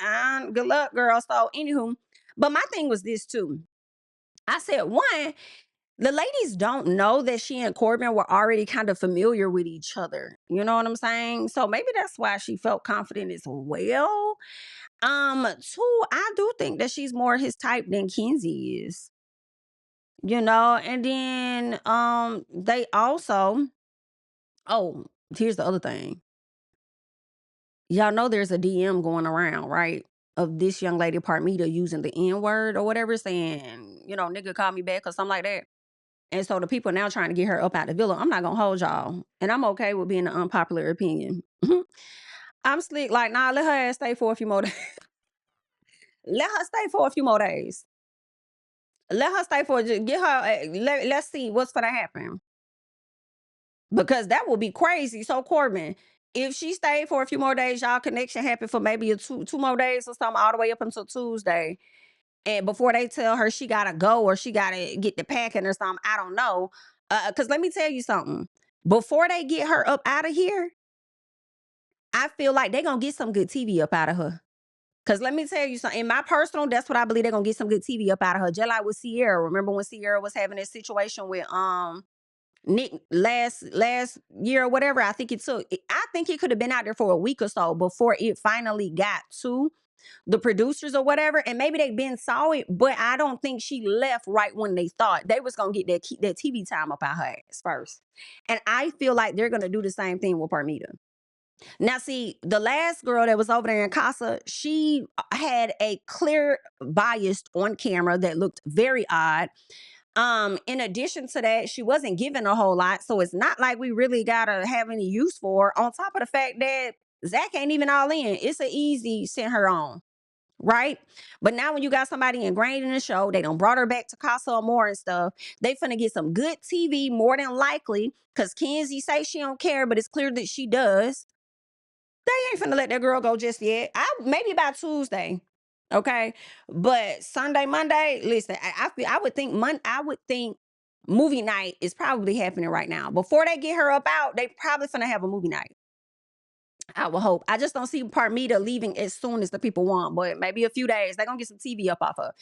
good luck, girl. So anywho, but my thing was this too. I said one. The ladies don't know that she and Corbin were already kind of familiar with each other. You know what I'm saying? So maybe that's why she felt confident as well. Two, I do think that she's more his type than Kenzie is. And then they also, oh, here's the other thing. Y'all know there's a DM going around, right? Of this young lady Parmita using the N-word or whatever, saying, nigga call me back or something like that. And so the people now trying to get her up out the villa. I'm not gonna hold y'all. And I'm okay with being an unpopular opinion. I'm slick, like, nah, let her ass stay for a few more days. Let her stay for a few more days. Let her stay for just get her let's see what's gonna happen. Because that will be crazy. So Corbin, if she stayed for a few more days, y'all connection happened for maybe two more days or something, all the way up until Tuesday. And before they tell her she gotta go or she gotta get the packing or something, I don't know. Cause let me tell you something. Before they get her up out of here, I feel like they're gonna get some good TV up out of her. Cause let me tell you something. In my personal, that's what I believe they're gonna get some good TV up out of her. Just like with Sierra. Remember when Sierra was having this situation with Nick last year or whatever? I think he could have been out there for a week or so before it finally got to the producers or whatever, and maybe they been saw it, but I don't think she left right when they thought they was gonna get that TV time up out her ass first. And I feel like they're gonna do the same thing with Parmita. Now, see, the last girl that was over there in Casa, she had a clear bias on camera that looked very odd. In addition to that, she wasn't given a whole lot, so it's not like we really gotta have any use for her. On top of the fact that Zach ain't even all in, it's an easy send her on. Right? But now when you got somebody ingrained in the show, they done brought her back to Casa or more and stuff. They finna get some good TV more than likely. Cause Kenzie say she don't care, but it's clear that she does. They ain't finna let that girl go just yet. Maybe by Tuesday. Okay. But Sunday, Monday, listen, I would think movie night is probably happening right now. Before they get her up out, they probably finna have a movie night. I will hope. I just don't see Parmita leaving as soon as the people want, but maybe a few days. They're going to get some TV up off her.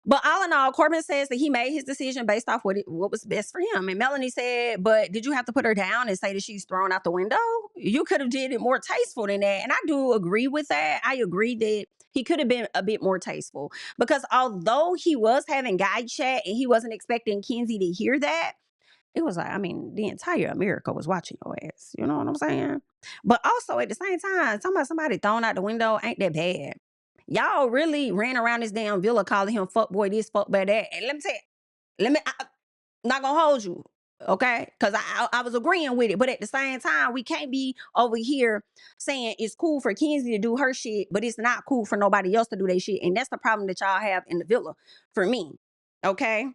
But all in all, Corbin says that he made his decision based off what was best for him. And Melanie said, but did you have to put her down and say that she's thrown out the window? You could have did it more tasteful than that. And I do agree with that. I agree that he could have been a bit more tasteful. Because although he was having guy chat and he wasn't expecting Kenzie to hear that, it was like, I mean, the entire America was watching your ass. You know what I'm saying? But also at the same time, talking about somebody thrown out the window ain't that bad. Y'all really ran around this damn villa calling him fuck boy this, fuck boy that. And let me tell you, I'm not gonna hold you, okay? Because I was agreeing with it. But at the same time, we can't be over here saying it's cool for Kenzie to do her shit, but it's not cool for nobody else to do their shit. And that's the problem that y'all have in the villa for me, okay?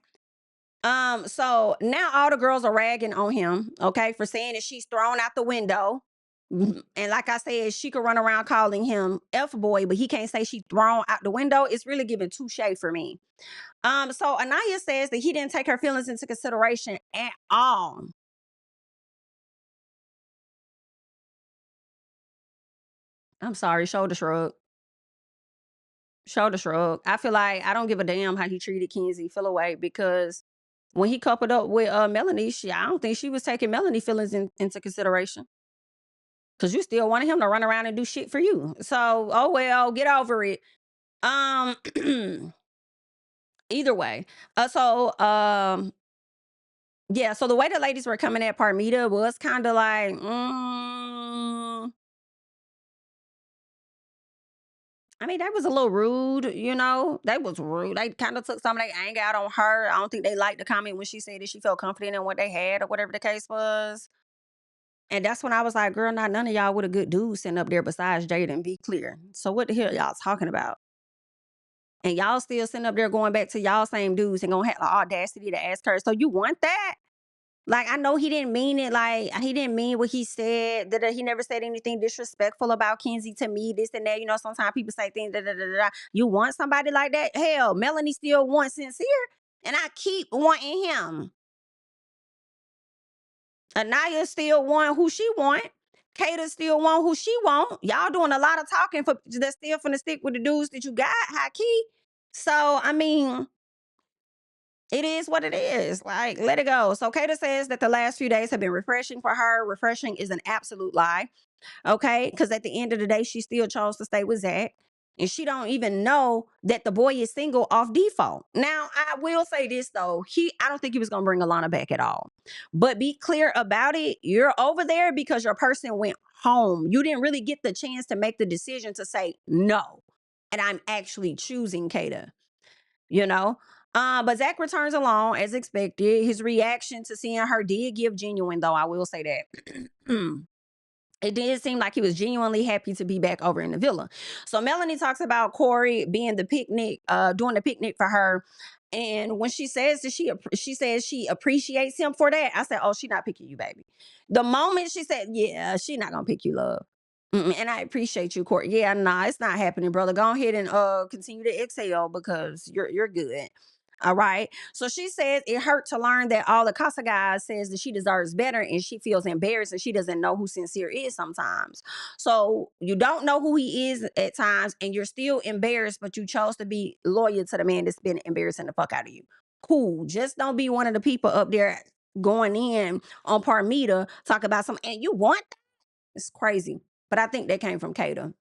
So now all the girls are ragging on him, okay, for saying that she's thrown out the window. And like I said, she could run around calling him F boy, but he can't say she thrown out the window. It's really giving touche for me. So Aniyah says that he didn't take her feelings into consideration at all. I'm sorry, shoulder shrug. Shoulder shrug. I feel like I don't give a damn how he treated Kenzie. Feel away because when he coupled up with Melanie, I don't think she was taking Melanie feelings into consideration. Cause you still wanted him to run around and do shit for you. So, oh well, get over it. Um, either way. Yeah, so the way the ladies were coming at Parmita was kind of like, I mean, that was a little rude, you know. That was rude. They kind of took some of their anger out on her. I don't think they liked the comment when she said that she felt confident in what they had or whatever the case was. And that's when I was like, girl, not none of y'all with a good dude sitting up there besides Jaden. Be clear. So what the hell y'all talking about? And y'all still sitting up there going back to y'all same dudes and gonna have the audacity to ask her. So you want that? Like, I know he didn't mean it. Like, he didn't mean what he said. That he never said anything disrespectful about Kenzie to me, this and that. You know, sometimes people say things, da, da, da, da, da. You want somebody like that? Hell, Melanie still wants Sincere. And I keep wanting him. Aniyah still want who she want. Kata still want who she want. Y'all doing a lot of talking for that's still finna stick with the dudes that you got, high key. So, I mean, it is what it is. Like, let it go. So Kata says that the last few days have been refreshing for her. Refreshing is an absolute lie. Okay. Because at the end of the day, she still chose to stay with Zach. And she don't even know that the boy is single off default. Now, I will say this though. I don't think he was gonna bring Alana back at all. But be clear about it. You're over there because your person went home. You didn't really get the chance to make the decision to say no. And I'm actually choosing Kata, you know. But Zach returns alone as expected. His reaction to seeing her did give genuine, though. I will say that. It did seem like he was genuinely happy to be back over in the villa. So Melanie talks about Corey being the picnic, doing the picnic for her. And when she says that she says she appreciates him for that, I said, oh, she not picking you, baby. The moment she said, yeah, she not gonna pick you, love. And I appreciate you, Corey. Yeah, nah, it's not happening, brother. Go ahead and continue to exhale because you're good. All right. So she says it hurt to learn that all the Casa guys says that she deserves better and she feels embarrassed and she doesn't know who Sincere is sometimes. So you don't know who he is at times and you're still embarrassed, but you chose to be loyal to the man that's been embarrassing the fuck out of you. Cool. Just don't be one of the people up there going in on Parmita, talk about some, and you want that? It's crazy. But I think that came from Kata.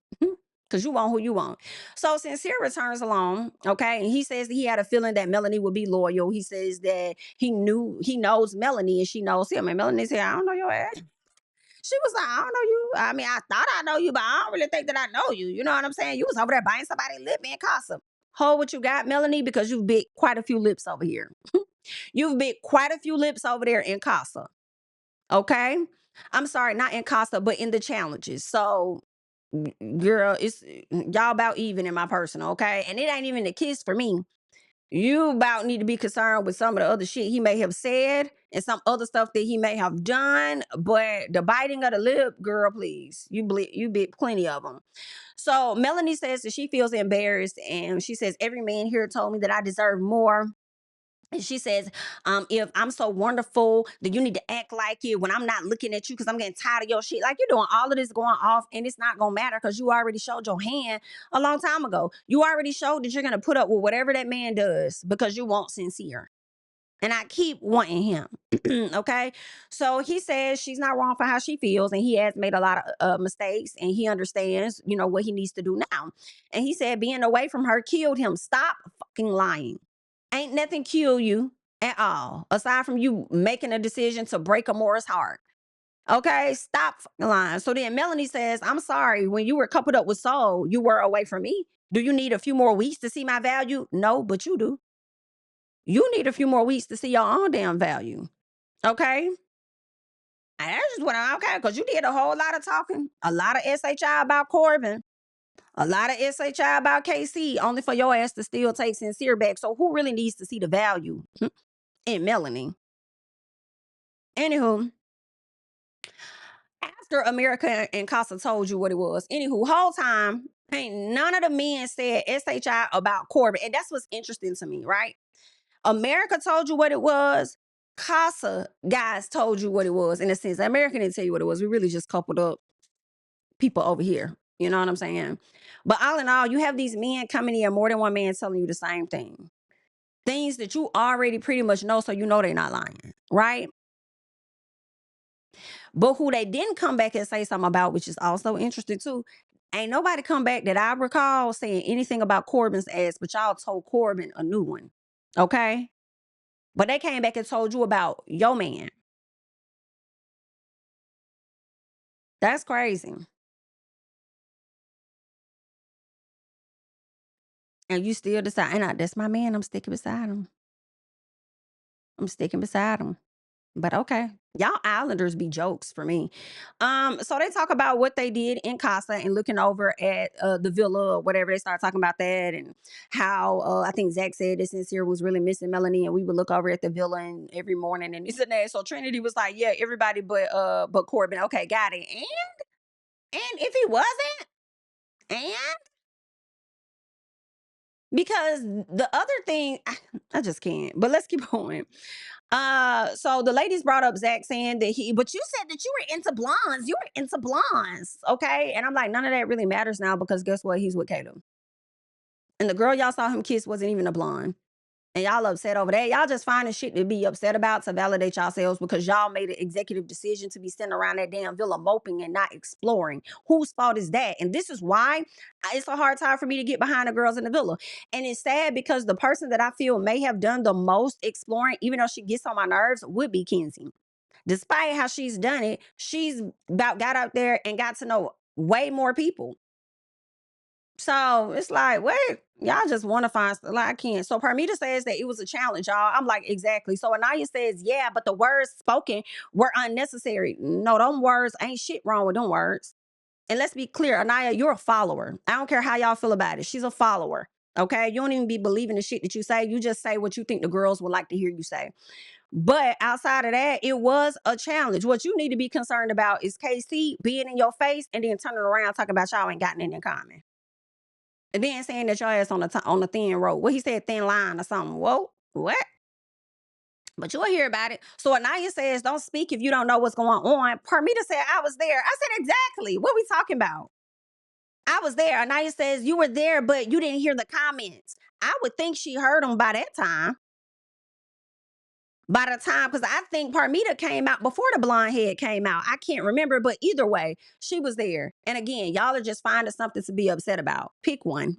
Because you want who you want. So Sincere returns alone, okay? And he says that he had a feeling that Melanie would be loyal. He says that he knows Melanie and she knows him. And Melanie said, I don't know your ass. She was like, I don't know you. I mean, I thought I know you, but I don't really think that I know you. You know what I'm saying? You was over there buying somebody lip in Casa. Hold what you got, Melanie, because you've bit quite a few lips over here. You've bit quite a few lips over there in Casa. Okay? I'm sorry, not in Casa, but in the challenges. So girl, it's y'all about even in my personal, okay? And it ain't even a kiss for me. You about need to be concerned with some of the other shit he may have said and some other stuff that he may have done. But the biting of the lip, girl, please, you bit plenty of them. So Melanie says that she feels embarrassed, and she says every man here told me that I deserve more. And she says, if I'm so wonderful, then you need to act like it when I'm not looking at you because I'm getting tired of your shit. Like, you're doing all of this going off and it's not going to matter because you already showed your hand a long time ago. You already showed that you're going to put up with whatever that man does because you want Sincere. And I keep wanting him. Okay. So he says she's not wrong for how she feels. And he has made a lot of mistakes and he understands, you know, what he needs to do now. And he said being away from her killed him. Stop fucking lying. Ain't nothing kill you at all, aside from you making a decision to break Amora's heart. Okay, stop fucking lying. So then Melanie says, I'm sorry, when you were coupled up with Soul, you were away from me. Do you need a few more weeks to see my value? No, but you do. You need a few more weeks to see your own damn value. Okay? And that's just what I'm okay, because you did a whole lot of talking, a lot of SHI about Corbin, a lot of SHI about KC, only for your ass to still take Sincere back. So who really needs to see the value in Melanie? Anywho, after America and Casa told you what it was, anywho, whole time, ain't none of the men said SHI about Corbin. And that's what's interesting to me, right? America told you what it was. Casa guys told you what it was. In a sense, America didn't tell you what it was. We really just coupled up people over here. You know what I'm saying? But all in all, you have these men coming in, more than one man telling you the same thing. Things that you already pretty much know, so you know they're not lying, right? But who they didn't come back and say something about, which is also interesting too, ain't nobody come back that I recall saying anything about Corbin's ass, but y'all told Corbin a new one. Okay? But they came back and told you about your man. That's crazy. And you still decide, and that's my man, I'm sticking beside him. I'm sticking beside him. But okay. Y'all Islanders be jokes for me. So they talk about what they did in Casa and looking over at the villa or whatever. They start talking about that and how I think Zach said that Sincere was really missing Melanie and we would look over at the villa and every morning and this and that. So Trinity was like, yeah, everybody but Corbin. Okay, got it. And if he wasn't, and because the other thing, I just can't. But let's keep going. So the ladies brought up Zach saying that but you said that you were into blondes. You were into blondes, okay? And I'm like, none of that really matters now because guess what? He's with Caleb. And the girl y'all saw him kiss wasn't even a blonde. And y'all upset over that. Y'all just finding shit to be upset about to validate yourselves because y'all made an executive decision to be sitting around that damn villa moping and not exploring. Whose fault is that? And this is why it's a hard time for me to get behind the girls in the villa. And it's sad because the person that I feel may have done the most exploring, even though she gets on my nerves, would be Kenzie. Despite how she's done it, she's about got out there and got to know way more people. So it's like, wait, y'all just want to find stuff. Like, I can't. So Parmita says that it was a challenge, y'all. I'm like, exactly. So Aniyah says, yeah, but the words spoken were unnecessary. No, them words ain't shit wrong with them words. And let's be clear, Aniyah, you're a follower. I don't care how y'all feel about it. She's a follower. Okay. You don't even be believing the shit that you say. You just say what you think the girls would like to hear you say. But outside of that, it was a challenge. What you need to be concerned about is KC being in your face and then turning around talking about y'all ain't got nothing in common. And then saying that your ass on the thin road. Well, he said thin line or something. Whoa, what? But you'll hear about it. So Aniyah says, don't speak if you don't know what's going on. Parmita said, I was there. I said, exactly. What we talking about? I was there. Aniyah says, you were there, but you didn't hear the comments. I would think she heard them by that time. By the time, because I think Parmita came out before the blonde head came out. I can't remember, but either way, she was there. And again, y'all are just finding something to be upset about. Pick one.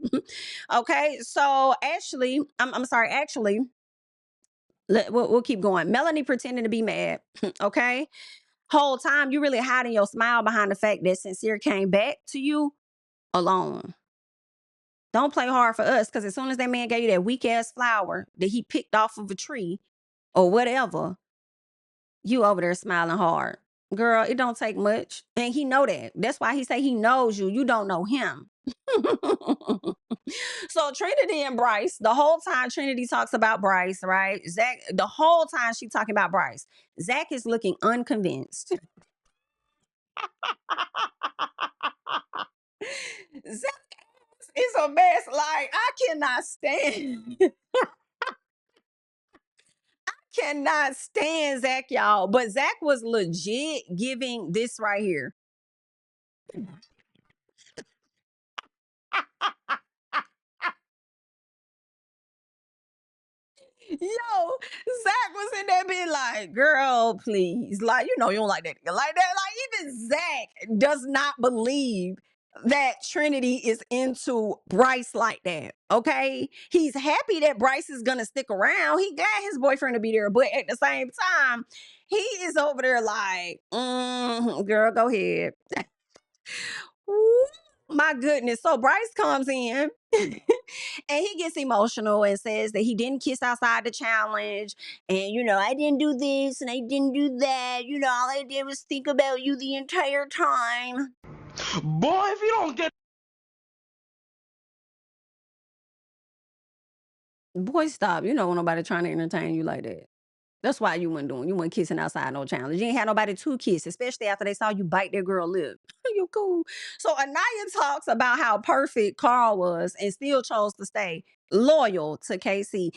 Okay, so Ashley, I'm sorry, actually, we'll keep going. Melanie pretending to be mad. Okay, whole time you really hiding your smile behind the fact that Sincere came back to you alone. Don't play hard for us, because as soon as that man gave you that weak ass flower that he picked off of a tree or whatever, you over there smiling hard. Girl, it don't take much. And he know that. That's why he say he knows you. You don't know him. So Trinity and Bryce, the whole time Trinity talks about Bryce, right? Zach, the whole time she talking about Bryce, Zach is looking unconvinced. Zach is a mess. Like, I cannot stand. Cannot stand Zach, y'all. But Zach was legit giving this right here. Yo, Zach was in there being like, girl, please. Like, you don't like that. Like that. Like, even Zach does not believe that Trinity is into Bryce like that. Okay. He's happy that Bryce is gonna stick around. He got his boyfriend to be there, but at the same time, he is over there like, girl, go ahead. Ooh, my goodness. So Bryce comes in and he gets emotional and says that he didn't kiss outside the challenge. And, I didn't do this and I didn't do that. All I did was think about you the entire time. Boy, if you don't get Boy, stop. You don't want nobody trying to entertain you like that. That's why you weren't kissing outside no challenge. You ain't had nobody to kiss, especially after they saw you bite their girl lip. You cool. So Aniyah talks about how perfect Carl was and still chose to stay loyal to KC.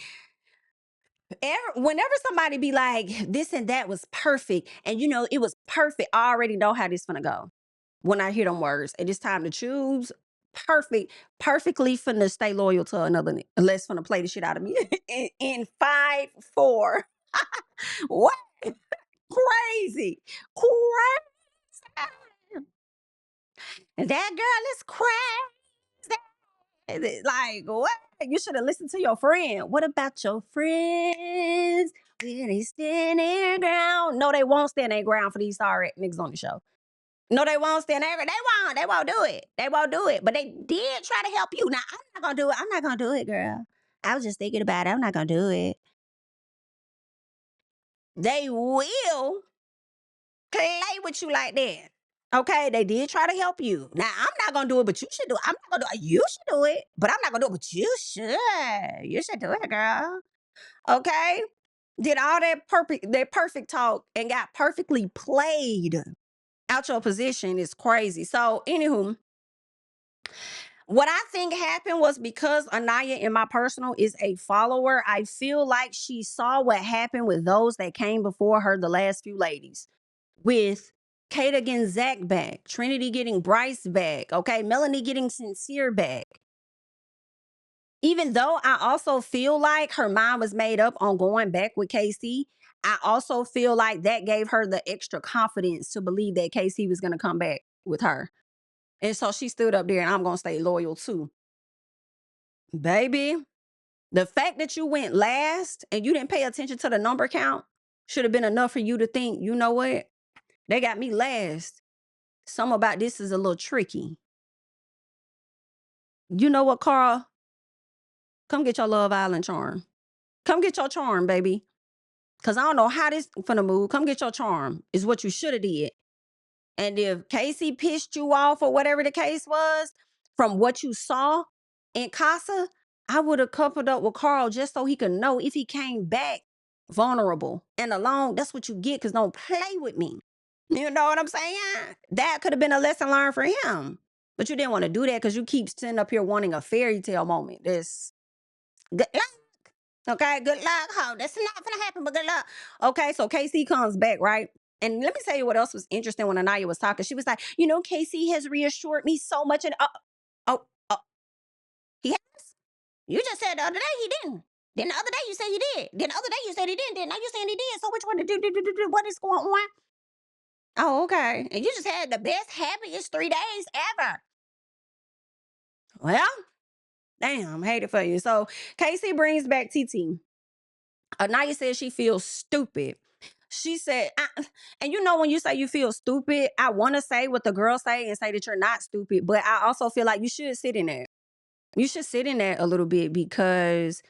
Whenever somebody be like, this and that was perfect, and it was perfect, I already know how this gonna go. When I hear them words, and it's time to choose perfectly finna stay loyal to another. Let's finna play the shit out of me in 5, 4. What? Crazy. Crazy. And that girl is crazy. Like, what? You should have listened to your friend. What about your friends? Will they stand their ground? No, they won't stand their ground for these sorry niggas on the show. No, they won't stand there. They won't do it. They won't do it. But they did try to help you. Now, I'm not gonna do it. I'm not gonna do it, girl. I was just thinking about it. I'm not gonna do it. They will play with you like that. Okay, they did try to help you. Now, I'm not gonna do it, but you should do it. I'm not gonna do it. You should do it, but I'm not gonna do it, but you should. You should do it, girl. Okay? Did all that perfect talk and got perfectly played out your position is crazy. So, anywho, what I think happened was because Aniyah, in my personal, is a follower, I feel like she saw what happened with those that came before her, the last few ladies, with Kata getting Zach back, Trinity getting Bryce back, okay, Melanie getting Sincere back. Even though I also feel like her mind was made up on going back with KC, I also feel like that gave her the extra confidence to believe that KC was going to come back with her. And so she stood up there and I'm going to stay loyal too. Baby, the fact that you went last and you didn't pay attention to the number count should have been enough for you to think, you know what? They got me last. Something about this is a little tricky. You know what, Carl? Come get your Love Island charm. Come get your charm, baby. Because I don't know how this finna move. Come get your charm is what you should have did. And if Casey pissed you off or whatever the case was, from what you saw in Casa, I would have coupled up with Carl just so he could know if he came back vulnerable and alone, that's what you get, because don't play with me. You know what I'm saying? That could have been a lesson learned for him. But you didn't want to do that because you keep sitting up here wanting a fairy tale moment. This good luck. Okay, good luck. Ho. That's not gonna happen, but good luck. Okay, so KC comes back, right? And let me tell you what else was interesting when Aniyah was talking. She was like, KC has reassured me so much. And oh, he has? You just said the other day he didn't. Then the other day you said he did. Then the other day you said he didn't. Then now you're saying he did. So which one did what is going on? Oh, okay. And you just had the best, happiest 3 days ever. Well, damn, hate it for you. So Casey brings back TT. Aniyah says she feels stupid. She said, and when you say you feel stupid, I want to say what the girls say and say that you're not stupid, but I also feel like you should sit in there. You should sit in that a little bit because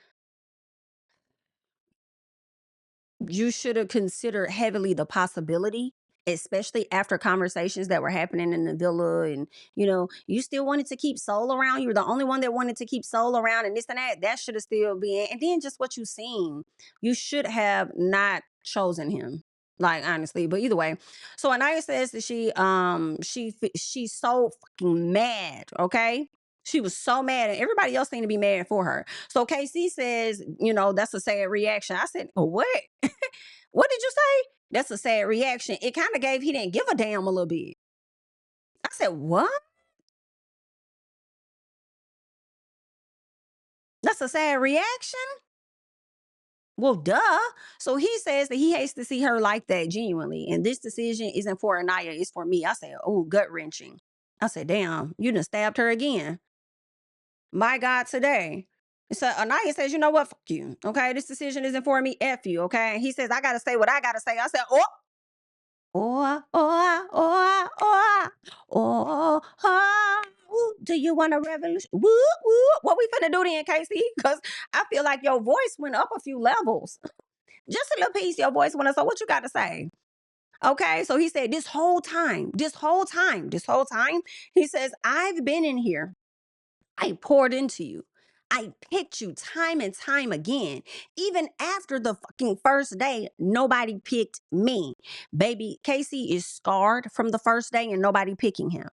you should have considered heavily the possibility, especially after conversations that were happening in the villa. And, you still wanted to keep Soul around. You were the only one that wanted to keep Soul around and this and that. That should have still been. And then just what you seen, you should have not chosen him. Like, honestly, but either way. So Aniyah says that she's so fucking mad, okay? She was so mad, and everybody else seemed to be mad for her. So KC says, that's a sad reaction. I said, what? What did you say? That's a sad reaction. It kind of gave he didn't give a damn a little bit. I said, what? That's a sad reaction? Well, duh. So he says that he hates to see her like that genuinely. And this decision isn't for Aniyah, it's for me. I said, oh, gut wrenching. I said, damn, you done stabbed her again. My God, today. So Aniyah says, you know what? Fuck you. Okay. This decision isn't for me. F you. Okay. And he says, I got to say what I got to say. I said, do you want a revolution? Woo, woo. What we finna do then, Casey? Because I feel like your voice went up a few levels. Just a little piece, your voice went up. So what you got to say? Okay. So he said, this whole time, he says, I've been in here. I poured into you. I picked you time and time again. Even after the fucking first day, nobody picked me. Baby, Casey is scarred from the first day and nobody picking him.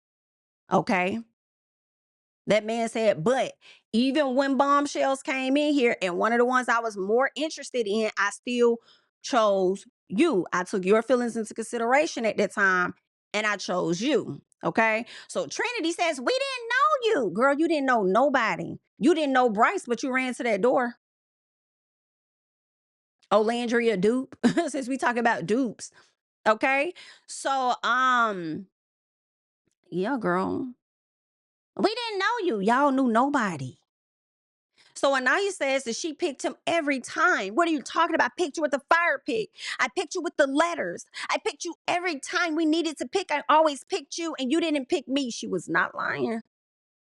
Okay? That man said, but even when bombshells came in here and one of the ones I was more interested in, I still chose you. I took your feelings into consideration at that time and I chose you. Okay. So Trinity says, we didn't know you. Girl, you didn't know nobody. You didn't know Bryce, but you ran to that door. Oh, Landry a dupe. Since we talk about dupes. Okay. So, yeah, girl. We didn't know you. Y'all knew nobody. So Aniyah says that she picked him every time. What are you talking about? I picked you with the fire pick. I picked you with the letters. I picked you every time we needed to pick. I always picked you and you didn't pick me. She was not lying.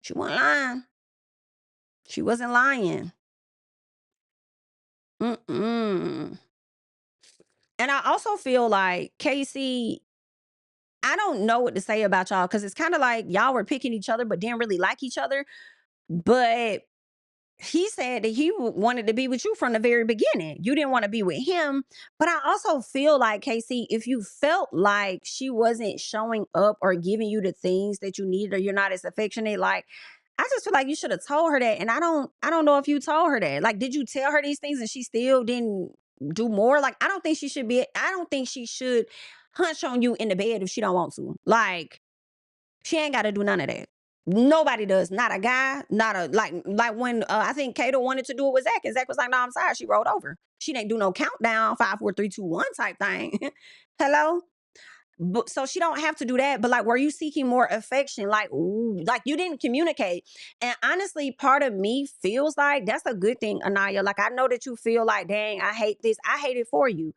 She wasn't lying. She wasn't lying. Mm-mm. And I also feel like Casey, I don't know what to say about y'all because it's kind of like y'all were picking each other but didn't really like each other. But he said that he wanted to be with you from the very beginning. You didn't want to be with him. But I also feel like, Casey, if you felt like she wasn't showing up or giving you the things that you needed or you're not as affectionate, like, I just feel like you should have told her that. And I don't know if you told her that. Like, did you tell her these things and she still didn't do more? Like, I don't think she should hunch on you in the bed if she don't want to. Like, she ain't got to do none of that. Nobody does. Not a guy. Not a like when I think Kato wanted to do it with Zach, and Zach was like, "No, I'm sorry." She rolled over. She didn't do no countdown 5, 4, 3, 2, 1 type thing. Hello. But, so she don't have to do that. But like, were you seeking more affection? Like, ooh, like you didn't communicate. And honestly, part of me feels like that's a good thing, Aniyah. Like I know that you feel like, dang, I hate this. I hate it for you.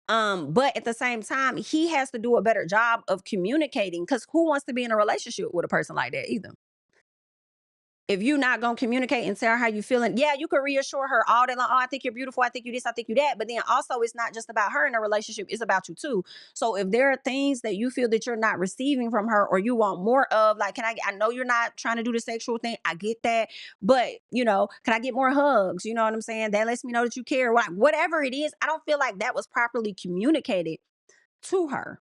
But at the same time, he has to do a better job of communicating because who wants to be in a relationship with a person like that either? If you're not gonna communicate and tell her how you feeling, yeah, you could reassure her all day long. Oh, I think you're beautiful. I think you this. I think you that. But then also, it's not just about her in a relationship. It's about you too. So if there are things that you feel that you're not receiving from her, or you want more of, like, can I? I know you're not trying to do the sexual thing. I get that, but can I get more hugs? You know what I'm saying? That lets me know that you care. Like whatever it is, I don't feel like that was properly communicated to her.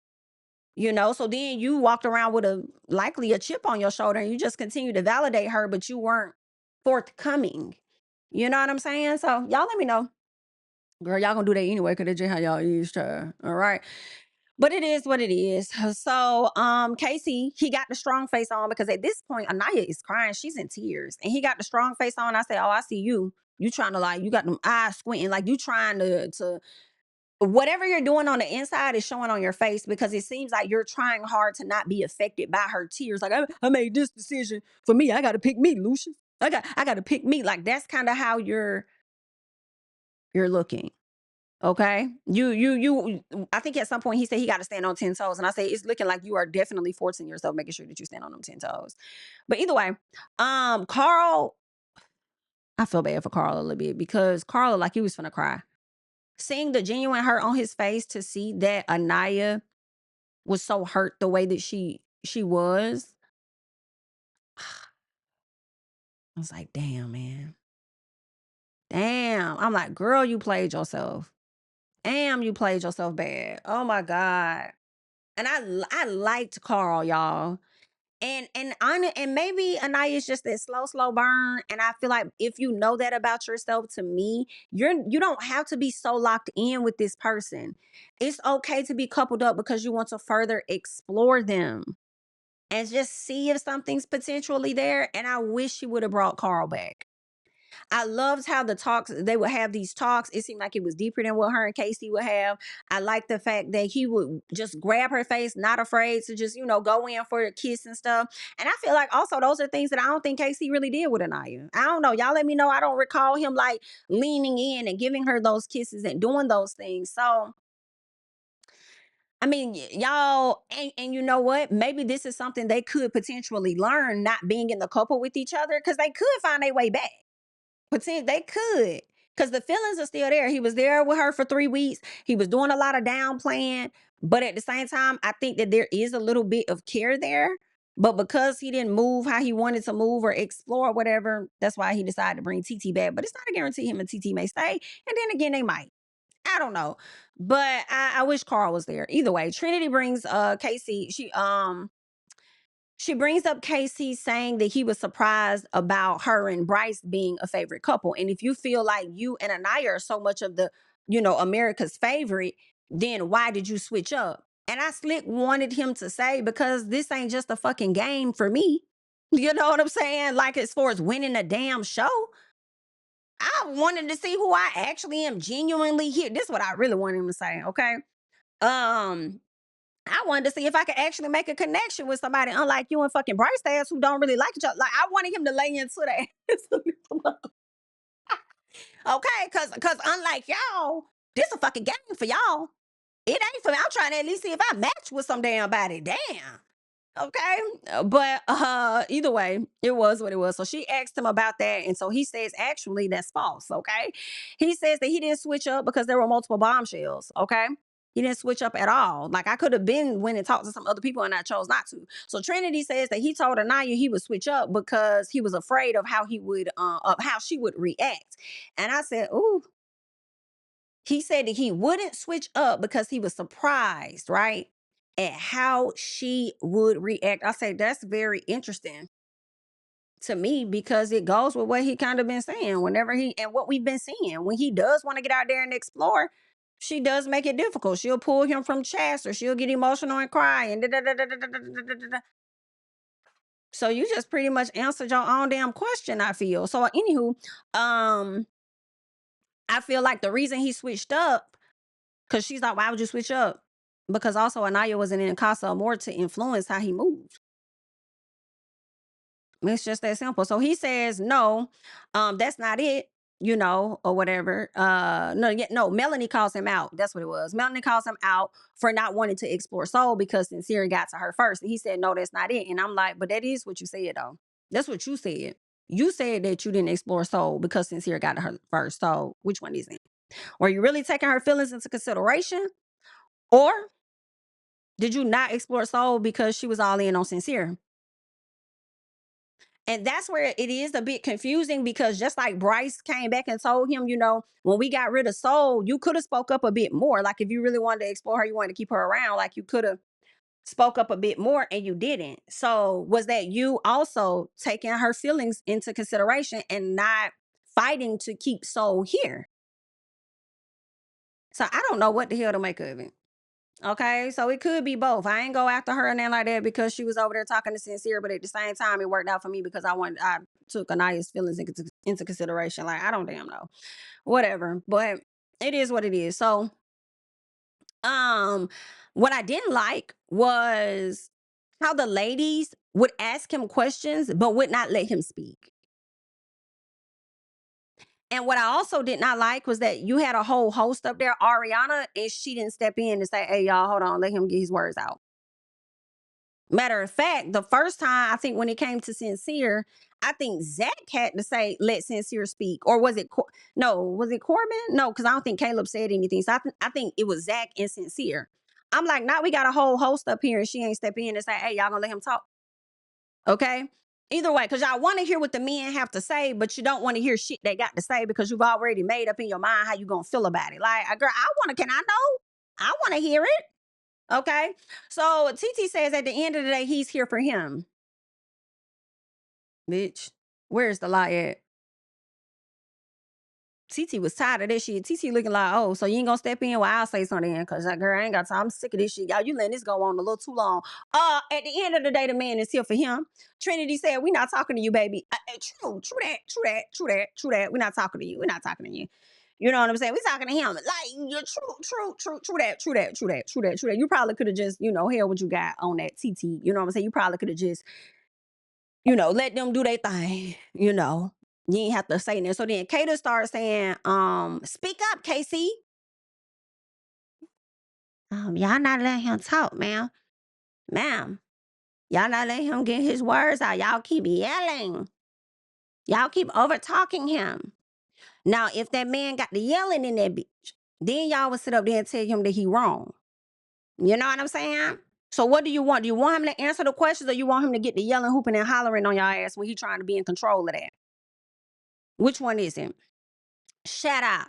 So then you walked around with likely a chip on your shoulder and you just continue to validate her, but you weren't forthcoming. You know what I'm saying? So y'all let me know. Girl, y'all gonna do that anyway, because that's just how y'all is, child. All right. But it is what it is. So Casey, he got the strong face on because at this point, Aniyah is crying. She's in tears. And he got the strong face on. I said, oh, I see you. You trying to you got them eyes squinting, like you trying to whatever you're doing on the inside is showing on your face because it seems like you're trying hard to not be affected by her tears. Like I made this decision for me. I got to pick me, Lucius. I got to pick me. Like that's kind of how you're looking. Okay. I think at some point he said he got to stand on 10 toes. And I say it's looking like you are definitely forcing yourself, making sure that you stand on them 10 toes. But either way, Carl, I feel bad for Carl a little bit because Carl like he was finna cry. Seeing the genuine hurt on his face to see that Aniyah was so hurt the way that she was. I was like, damn, man. Damn. I'm like, girl, you played yourself. Damn, you played yourself bad. Oh my God. And I liked Carl, y'all. And maybe Aniyah is just that slow burn. And I feel like if you know that about yourself, to me, you don't have to be so locked in with this person. It's okay to be coupled up because you want to further explore them and just see if something's potentially there. And I wish he would have brought Carl back. I loved how they would have these talks. It seemed like it was deeper than what her and Casey would have. I like the fact that he would just grab her face, not afraid to just, go in for a kiss and stuff. And I feel like also those are things that I don't think Casey really did with Aniyah. I don't know. Y'all let me know. I don't recall him like leaning in and giving her those kisses and doing those things. So I mean, y'all, and you know what? Maybe this is something they could potentially learn, not being in the couple with each other, because they could find their way back. They could, because the feelings are still there. He was there with her for 3 weeks. He was doing a lot of downplaying, but at the same time, I think that there is a little bit of care there. But because he didn't move how he wanted to move or explore or whatever, that's why he decided to bring TT back. But it's not a guarantee him and TT may stay. And then again, they might. I don't know. But I wish Carl was there. Either way, Trinity brings Casey. She brings up Casey saying that he was surprised about her and Bryce being a favorite couple. And if you feel like you and Aniyah are so much of the, America's favorite, then why did you switch up? And I slick wanted him to say, because this ain't just a fucking game for me. You know what I'm saying? Like as far as winning a damn show. I wanted to see who I actually am genuinely here. This is what I really wanted him to say, okay? Um, I wanted to see if I could actually make a connection with somebody, unlike you and fucking Bryce ass who don't really like each other. Like I wanted him to lay into that. Okay, cause unlike y'all, this a fucking game for y'all. It ain't for me. I'm trying to at least see if I match with some damn body. Damn. Okay. But either way, it was what it was. So she asked him about that. And so he says, actually, that's false. Okay. He says that he didn't switch up because there were multiple bombshells. Okay. He didn't switch up at all. Like I could have been went and talked to some other people and I chose not to. So Trinity says that he told Aniyah he would switch up because he was afraid of how he would of how she would react. And I said, ooh, he said that he wouldn't switch up because he was surprised, right? At how she would react. I say that's very interesting to me because it goes with what he kind of been saying whenever he and what we've been seeing. When he does want to get out there and explore, she does make it difficult. She'll pull him from chest or she'll get emotional and cry and so you just pretty much answered your own damn question, I feel. So anywho, um, I feel like the reason he switched up, because she's like, why would you switch up? Because also Aniyah wasn't in Casa more to influence how he moved. It's just that simple. So he says, no, that's not it, or whatever. No, Melanie calls him out. That's what it was. Melanie calls him out for not wanting to explore soul because Sincere got to her first. And he said, no, that's not it. And I'm like, but that is what you said, though. That's what you said. You said that you didn't explore soul because Sincere got to her first. So which one is it? Were you really taking her feelings into consideration? Or did you not explore soul because she was all in on Sincere? And that's where it is a bit confusing because just like Bryce came back and told him, when we got rid of Soul, you could have spoke up a bit more. Like if you really wanted to explore her, you wanted to keep her around, like you could have spoke up a bit more and you didn't. So was that you also taking her feelings into consideration and not fighting to keep Soul here? So I don't know what the hell to make of it. Okay, so it could be both. I ain't go after her and then like that because she was over there talking to Sincere, but at the same time, it worked out for me because I took Aniya's feelings into consideration. Like I don't damn know, whatever. But it is what it is. So, um, what I didn't like was how the ladies would ask him questions but would not let him speak. And what I also did not like was that you had a whole host up there, Ariana, and she didn't step in and say, "Hey, y'all, hold on, let him get his words out." Matter of fact, the first time I think when it came to Sincere, I think Zach had to say, "Let Sincere speak," or was it? No, was it Corbin? No, because I don't think Caleb said anything. So I think it was Zach and Sincere. I'm like, now we got a whole host up here, and she ain't step in and say, "Hey, y'all gonna let him talk?" Okay. Either way, because y'all want to hear what the men have to say, but you don't want to hear shit they got to say because you've already made up in your mind how you gonna feel about it. Like, girl, can I know? I want to hear it. Okay. So TT says at the end of the day, he's here for him. Bitch, where's the lie at? TT was tired of this shit. TT looking like, oh, so you ain't gonna step in? Well, I'll say something then, because that girl, I ain't got time. I'm sick of this shit. Y'all, you letting this go on a little too long. At the end of the day, the man is here for him. Trinity said, we not talking to you, baby. True that. We're not talking to you. We're not talking to you. You know what I'm saying? We're talking to him. Like, you're true that. You probably could have just, hell what you got on that TT. You know what I'm saying? You probably could have just, let them do their thing, You ain't have to say that. So then Kato starts saying, speak up, KC. Y'all not letting him talk, ma'am. Ma'am, y'all not letting him get his words out. Y'all keep yelling. Y'all keep over talking him. Now, if that man got the yelling in that bitch, then y'all would sit up there and tell him that he wrong. You know what I'm saying? So what do you want? Do you want him to answer the questions or you want him to get the yelling, hooping, and hollering on your ass when he trying to be in control of that? Which one is it? Shut up.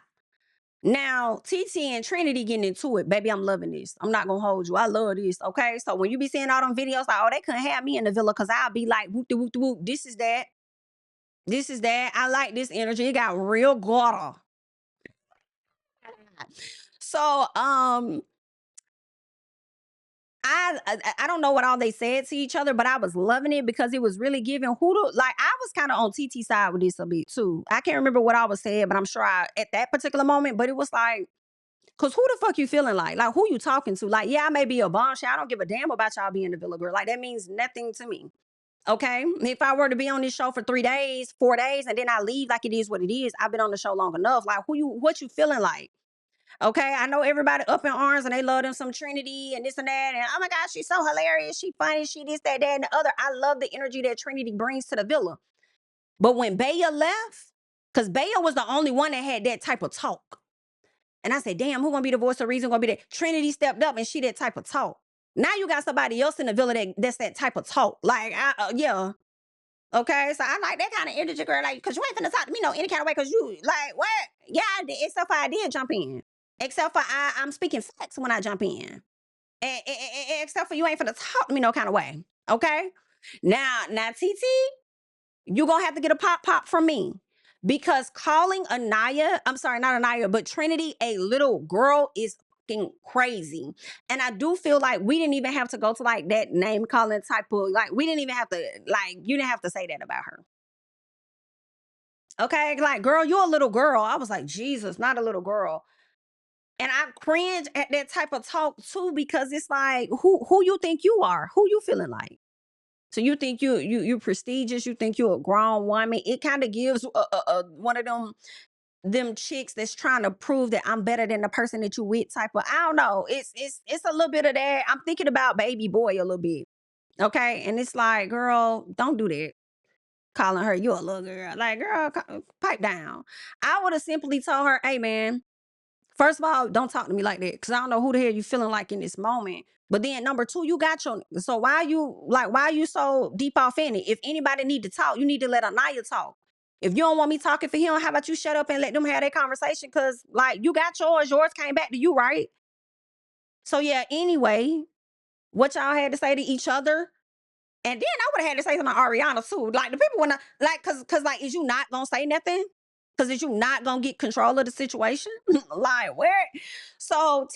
Now, TT and Trinity getting into it. Baby, I'm loving this. I'm not going to hold you. I love this, okay? So when you be seeing all them videos, like, oh, they couldn't have me in the villa because I'll be like, whoop, whoop, whoop. This is that. This is that. I like this energy. It got real gutter. So, I don't know what all they said to each other, but I was loving it because it was really giving who to, like, I was kind of on TT side with this a bit too. I can't remember what I was saying, but I'm sure at that particular moment, but it was like, cause who the fuck you feeling like? Like who you talking to? Like, yeah, I may be a bombshell. I don't give a damn about y'all being the villa girl. Like that means nothing to me. Okay. If I were to be on this show for 3 days, 4 days, and then I leave, like, it is what it is. I've been on the show long enough. Like, what you feeling like? Okay. I know everybody up in arms and they love them some Trinity and this and that. And oh my gosh, she's so hilarious. She funny. She this, that, and the other. I love the energy that Trinity brings to the villa. But when Baya left, because Baya was the only one that had that type of talk. And I said, damn, who gonna be the voice of reason? Gonna be that? Trinity stepped up and she that type of talk. Now you got somebody else in the villa that's that type of talk. Like, yeah. Okay, so I like that kind of energy, girl. Like, cause you ain't finna talk to me no any kind of way. Cause you like what? Yeah, I did. Except for I did jump in. Except for I'm speaking facts when I jump in. Except for you ain't finna talk to me no kind of way. Okay. Now, TT, you gonna have to get a pop from me. Because calling Aniyah, I'm sorry, not Aniyah, but Trinity a little girl is fucking crazy. And I do feel like we didn't even have to go to like that name calling type of, like, we didn't even have to, like, you didn't have to say that about her. Okay, like, girl, you're a little girl. I was like, Jesus, not a little girl. And I cringe at that type of talk too, because it's like, who you think you are? Who you feeling like? So you think you prestigious? You think you're a grown woman? It kind of gives one of them chicks that's trying to prove that I'm better than the person that you with type of. I don't know. It's a little bit of that. I'm thinking about baby boy a little bit. Okay, and it's like, girl, don't do that. Calling her you a little girl, like, girl, pipe down. I would have simply told her, hey man, first of all, don't talk to me like that, because I don't know who the hell you feeling like in this moment. But then number two, you got your, so why are you so deep off in it? If anybody need to talk, you need to let Aniyah talk. If you don't want me talking for him, how about you shut up and let them have that conversation? Cause like, you got yours came back to you, right? So yeah, anyway, what y'all had to say to each other. And then I would have had to say something to Ariana too. Like the people when I like, cause like, is you not gonna say nothing? Cause is you not gonna get control of the situation? Like where? So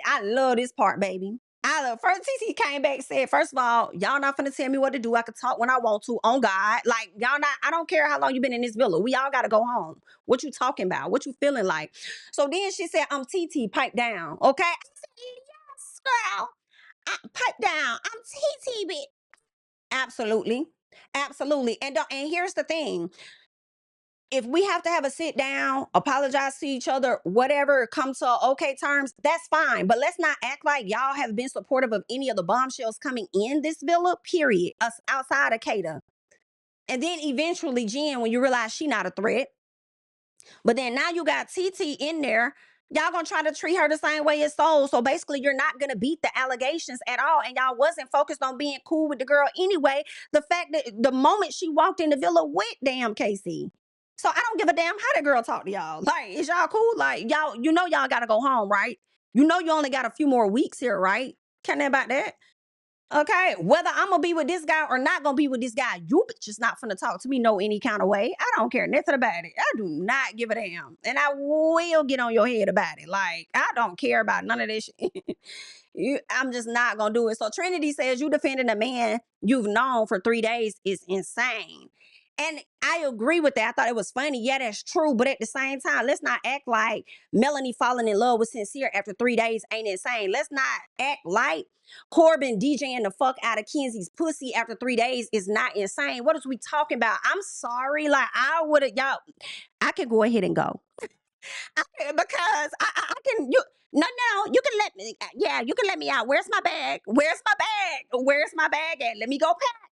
I love this part, baby. I love first TT came back and said, first of all, y'all not finna tell me what to do. I can talk when I want to on God. Like y'all not, I don't care how long you been in this villa. We all gotta go home. What you talking about? What you feeling like? So then she said, I'm TT, pipe down. Okay. I said, yes, girl. Pipe down. I'm TT, bitch. Absolutely. Absolutely. And here's the thing. If we have to have a sit down, apologize to each other, whatever, come to okay terms, that's fine. But let's not act like y'all have been supportive of any of the bombshells coming in this villa, period. Us outside of Kata. And then eventually, Jen, when you realize she not a threat. But then now you got TT in there. Y'all gonna try to treat her the same way as Soul. So basically, you're not gonna beat the allegations at all. And y'all wasn't focused on being cool with the girl anyway. The fact that the moment she walked in the villa with damn Casey. So I don't give a damn how that girl talk to y'all. Like, is y'all cool? Like, y'all, y'all gotta go home, right? You know you only got a few more weeks here, right? Can't about that. Okay, whether I'm gonna be with this guy or not gonna be with this guy, you bitches not finna talk to me no any kind of way. I don't care nothing about it. I do not give a damn, and I will get on your head about it. Like I don't care about none of this shit. I'm just not gonna do it. So Trinity says you defending a man you've known for 3 days is insane. And I agree with that. I thought it was funny. Yeah, that's true. But at the same time, let's not act like Melanie falling in love with Sincere after 3 days ain't insane. Let's not act like Corbin DJing the fuck out of Kenzie's pussy after 3 days is not insane. What is we talking about? I'm sorry. Like, I would have, y'all, I could go ahead and go. Because I can, no, you can let me, yeah, you can let me out. Where's my bag? Where's my bag? Where's my bag at? Let me go pack.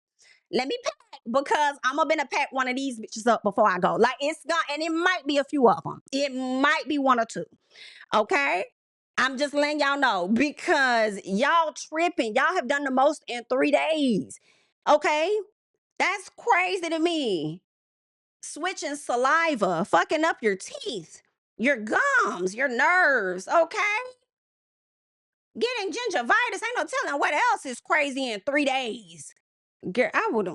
Let me pack because I'm gonna pack one of these bitches up before I go. Like it's gone, and it might be a few of them. It might be 1 or 2. Okay. I'm just letting y'all know because y'all tripping. Y'all have done the most in 3 days. Okay. That's crazy to me. Switching saliva, fucking up your teeth, your gums, your nerves. Okay. Getting gingivitis. Ain't no telling what else is crazy in 3 days. Girl, I would,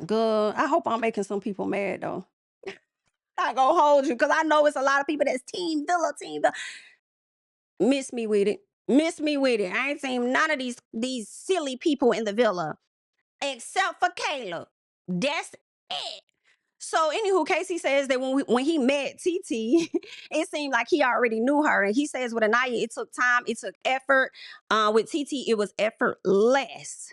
good. I hope I'm making some people mad though. Not gonna hold you because I know it's a lot of people that's team Villa, team Villa. Miss me with it. Miss me with it. I ain't seen none of these silly people in the villa except for Caleb. That's it. So, anywho, Casey says that when he met TT, it seemed like he already knew her. And he says with Aniyah, it took time, it took effort. With TT, it was effortless.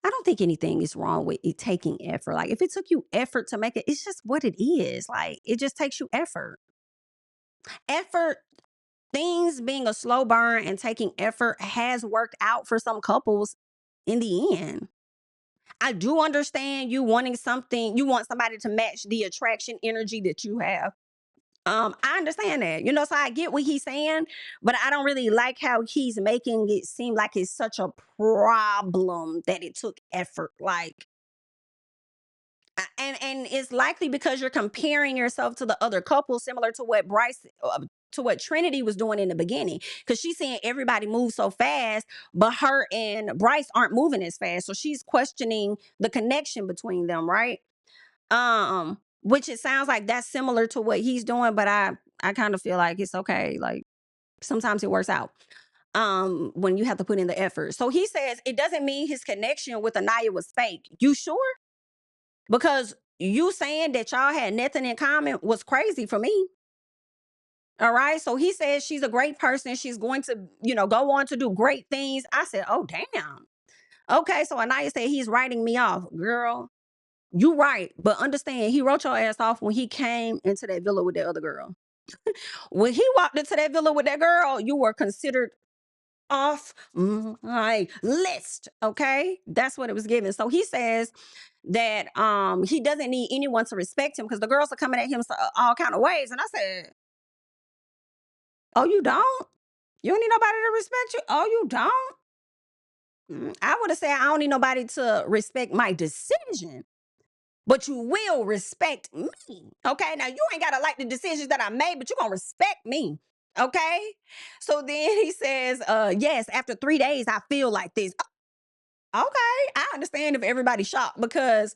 I don't think anything is wrong with it taking effort. Like, if it took you effort to make it, it's just what it is. Like, it just takes you effort. Effort, things being a slow burn and taking effort has worked out for some couples in the end. I do understand you wanting something, you want somebody to match the attraction energy that you have. I understand that, so I get what he's saying, but I don't really like how he's making it seem like it's such a problem that it took effort. Like, and it's likely because you're comparing yourself to the other couple, similar to what to what Trinity was doing in the beginning, because she's saying everybody moves so fast, but her and Bryce aren't moving as fast, so she's questioning the connection between them, right? Which it sounds like that's similar to what he's doing, but I kind of feel like it's okay. Like, sometimes it works out when you have to put in the effort. So he says it doesn't mean his connection with Aniyah was fake. You sure? Because you saying that y'all had nothing in common was crazy for me. All right. So he says she's a great person. She's going to, go on to do great things. I said, oh, damn. Okay. So Aniyah said he's writing me off. Girl, you right. But understand, he wrote your ass off when he came into that villa with that other girl. When he walked into that villa with that girl, you were considered off my list. Okay. That's what it was given. So he says that he doesn't need anyone to respect him because the girls are coming at him all kind of ways. And I said, oh, you don't? You don't need nobody to respect you? Oh, you don't? I would have said I don't need nobody to respect my decision, but you will respect me. Okay. Now you ain't gotta like the decisions that I made, but you're gonna respect me. Okay. So then he says, yes, after 3 days, I feel like this. Okay. I understand if everybody's shocked because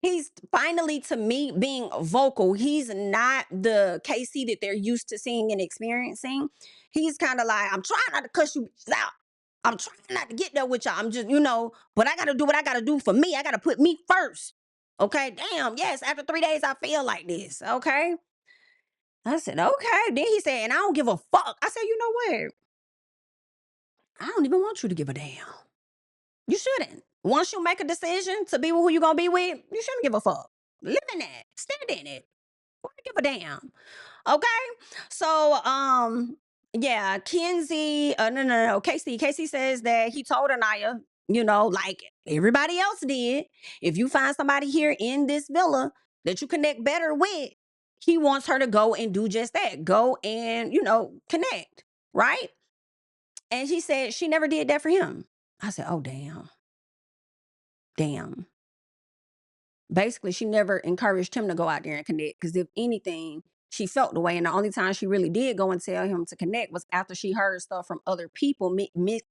he's finally, to me, being vocal. He's not the KC that they're used to seeing and experiencing. He's kind of like, I'm trying not to cuss you bitches out. I'm trying not to get there with y'all. I'm just, but I got to do what I got to do for me. I got to put me first. Okay. Damn. Yes. After 3 days, I feel like this. Okay. I said, okay. Then he said, and I don't give a fuck. I said, you know what? I don't even want you to give a damn. You shouldn't. Once you make a decision to be with who you're going to be with, you shouldn't give a fuck. Live in that. Stand in it. Why give a damn? Okay. So, yeah, Kenzie, no. Casey says that he told Aniyah, like everybody else did, if you find somebody here in this villa that you connect better with, he wants her to go and do just that. Go and, connect. Right. And she said she never did that for him. I said, oh, damn. Damn. Basically, she never encouraged him to go out there and connect because if anything, she felt the way. And the only time she really did go and tell him to connect was after she heard stuff from other people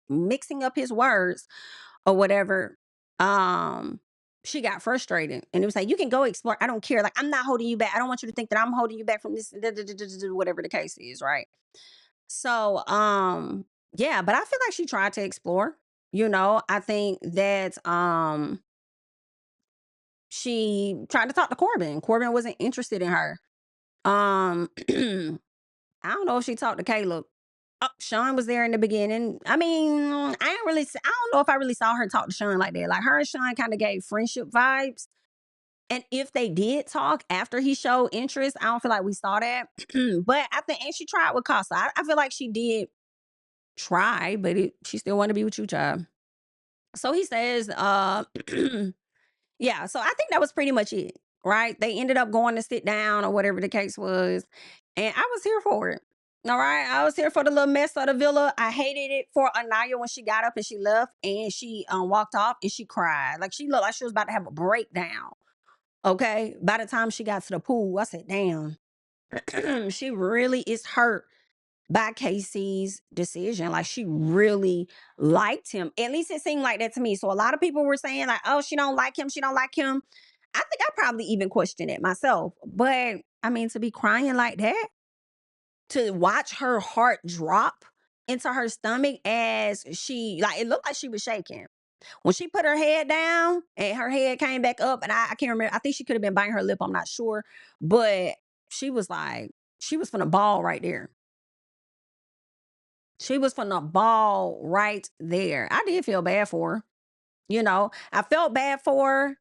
mixing up his words or whatever. She got frustrated and it was like, you can go explore. I don't care. Like, I'm not holding you back. I don't want you to think that I'm holding you back from this, whatever the case is, right? So, yeah, but I feel like she tried to explore. I think that she tried to talk to Corbin. Corbin wasn't interested in her. I don't know if she talked to Caleb. Oh, Sean was there in the beginning. I mean, I don't know if I really saw her talk to Sean like that. Like, her and Sean kind of gave friendship vibes. And if they did talk after he showed interest, I don't feel like we saw that. But I think, and she tried with Casa. I feel like she did try, but she still wanted to be with you, child. So he says, yeah, so I think that was pretty much it, right? They ended up going to sit down or whatever the case was. And I was here for it. All right. I was here for the little mess of the villa. I hated it for Aniyah when she got up and she left and she walked off and she cried. Like, she looked like she was about to have a breakdown. Okay. By the time she got to the pool, I said, damn, she really is hurt by Casey's decision. Like, she really liked him. At least it seemed like that to me. So a lot of people were saying like, oh, she don't like him. She don't like him. I think I probably even questioned it myself. But I mean, to be crying like that, to watch her heart drop into her stomach as it looked like she was shaking. When she put her head down and her head came back up, and I can't remember. I think she could have been biting her lip. I'm not sure. But she was like, she was finna ball right there. She was from the ball right there. I did feel bad for her. I felt bad for her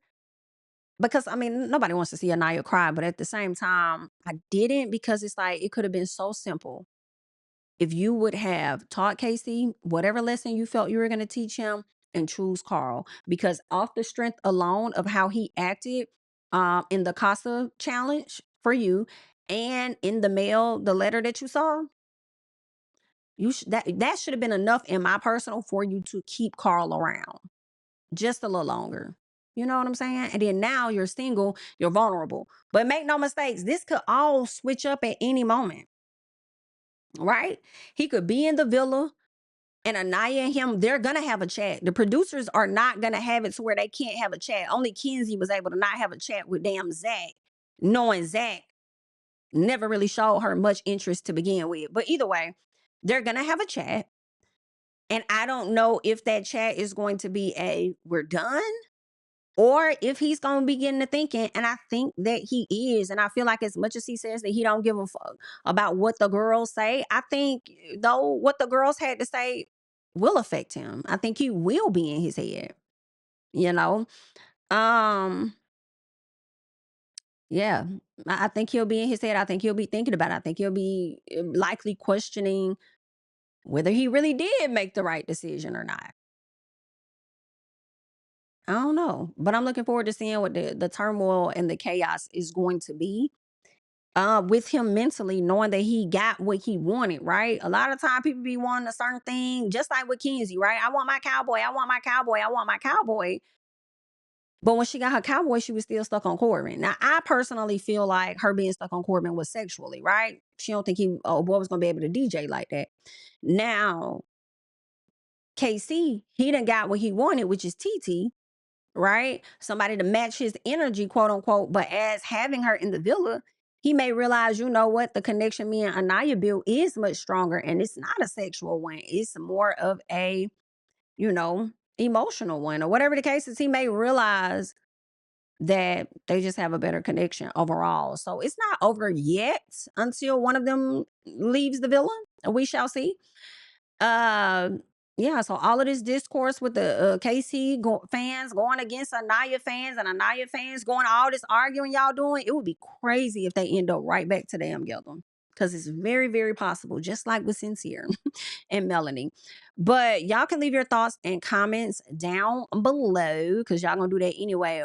because I mean nobody wants to see Aniyah cry, but at the same time, I didn't because it's like it could have been so simple. If you would have taught Casey whatever lesson you felt you were going to teach him and choose Carl, because off the strength alone of how he acted in the Casa challenge for you and in the mail, the letter that you saw, that should have been enough in my personal for you to keep Carl around just a little longer. You know what I'm saying? And then now you're single, you're vulnerable. But make no mistakes, this could all switch up at any moment, right? He could be in the villa and Aniyah and him, they're gonna have a chat. The producers are not gonna have it to where they can't have a chat. Only Kenzie was able to not have a chat with damn Zach, knowing Zach never really showed her much interest to begin with. But either way, they're gonna have a chat. And I don't know if that chat is going to be a we're done or if he's going to be getting to thinking. And I think that he is. And I feel like as much as he says that he don't give a fuck about what the girls say, I think though what the girls had to say will affect him. I think he will be in his head, you know? Um, yeah, I think he'll be in his head. I think he'll be thinking about it. I think he'll be likely questioning whether he really did make the right decision or not. I don't know, but I'm looking forward to seeing what the turmoil and the chaos is going to be with him mentally, knowing that he got what he wanted, right? A lot of time people be wanting a certain thing, just like with Kenzie, right? I want my cowboy, I want my cowboy, I want my cowboy. But when she got her cowboy, she was still stuck on Corbin. Now, I personally feel like her being stuck on Corbin was sexually, right? She don't think oh boy was gonna be able to DJ like that. Now, KC, he done got what he wanted, which is TT, right? Somebody to match his energy, quote unquote. But as having her in the villa, he may realize, you know what, the connection me and Aniyah built is much stronger. And it's not a sexual one. It's more of a, you know, emotional one. Or whatever the case is, he may realize that they just have a better connection overall. So it's not over yet until one of them leaves the villa. We shall see. Uh, yeah, so all of this discourse with the fans going against Aniyah fans and Aniyah fans going all this arguing y'all doing, it would be crazy if they end up right back to damn together. Because it's very, very possible, just like with Sincere and Melanie. But y'all can leave your thoughts and comments down below because y'all gonna do that anyway.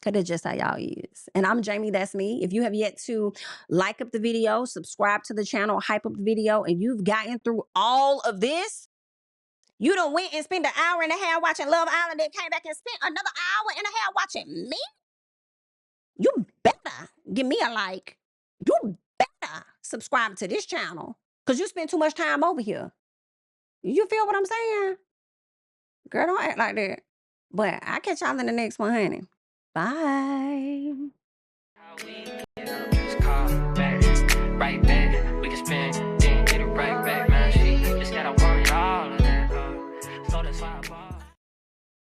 Cause that's just how y'all is. And I'm Jamie, that's me. If you have yet to like up the video, subscribe to the channel, hype up the video, and you've gotten through all of this, you done went and spent an hour and a half watching Love Island, then came back and spent another hour and a half watching me, you better give me a like. You better subscribe to this channel. Cause you spend too much time over here. You feel what I'm saying? Girl, don't act like that. But I'll catch y'all in the next one, honey. Bye.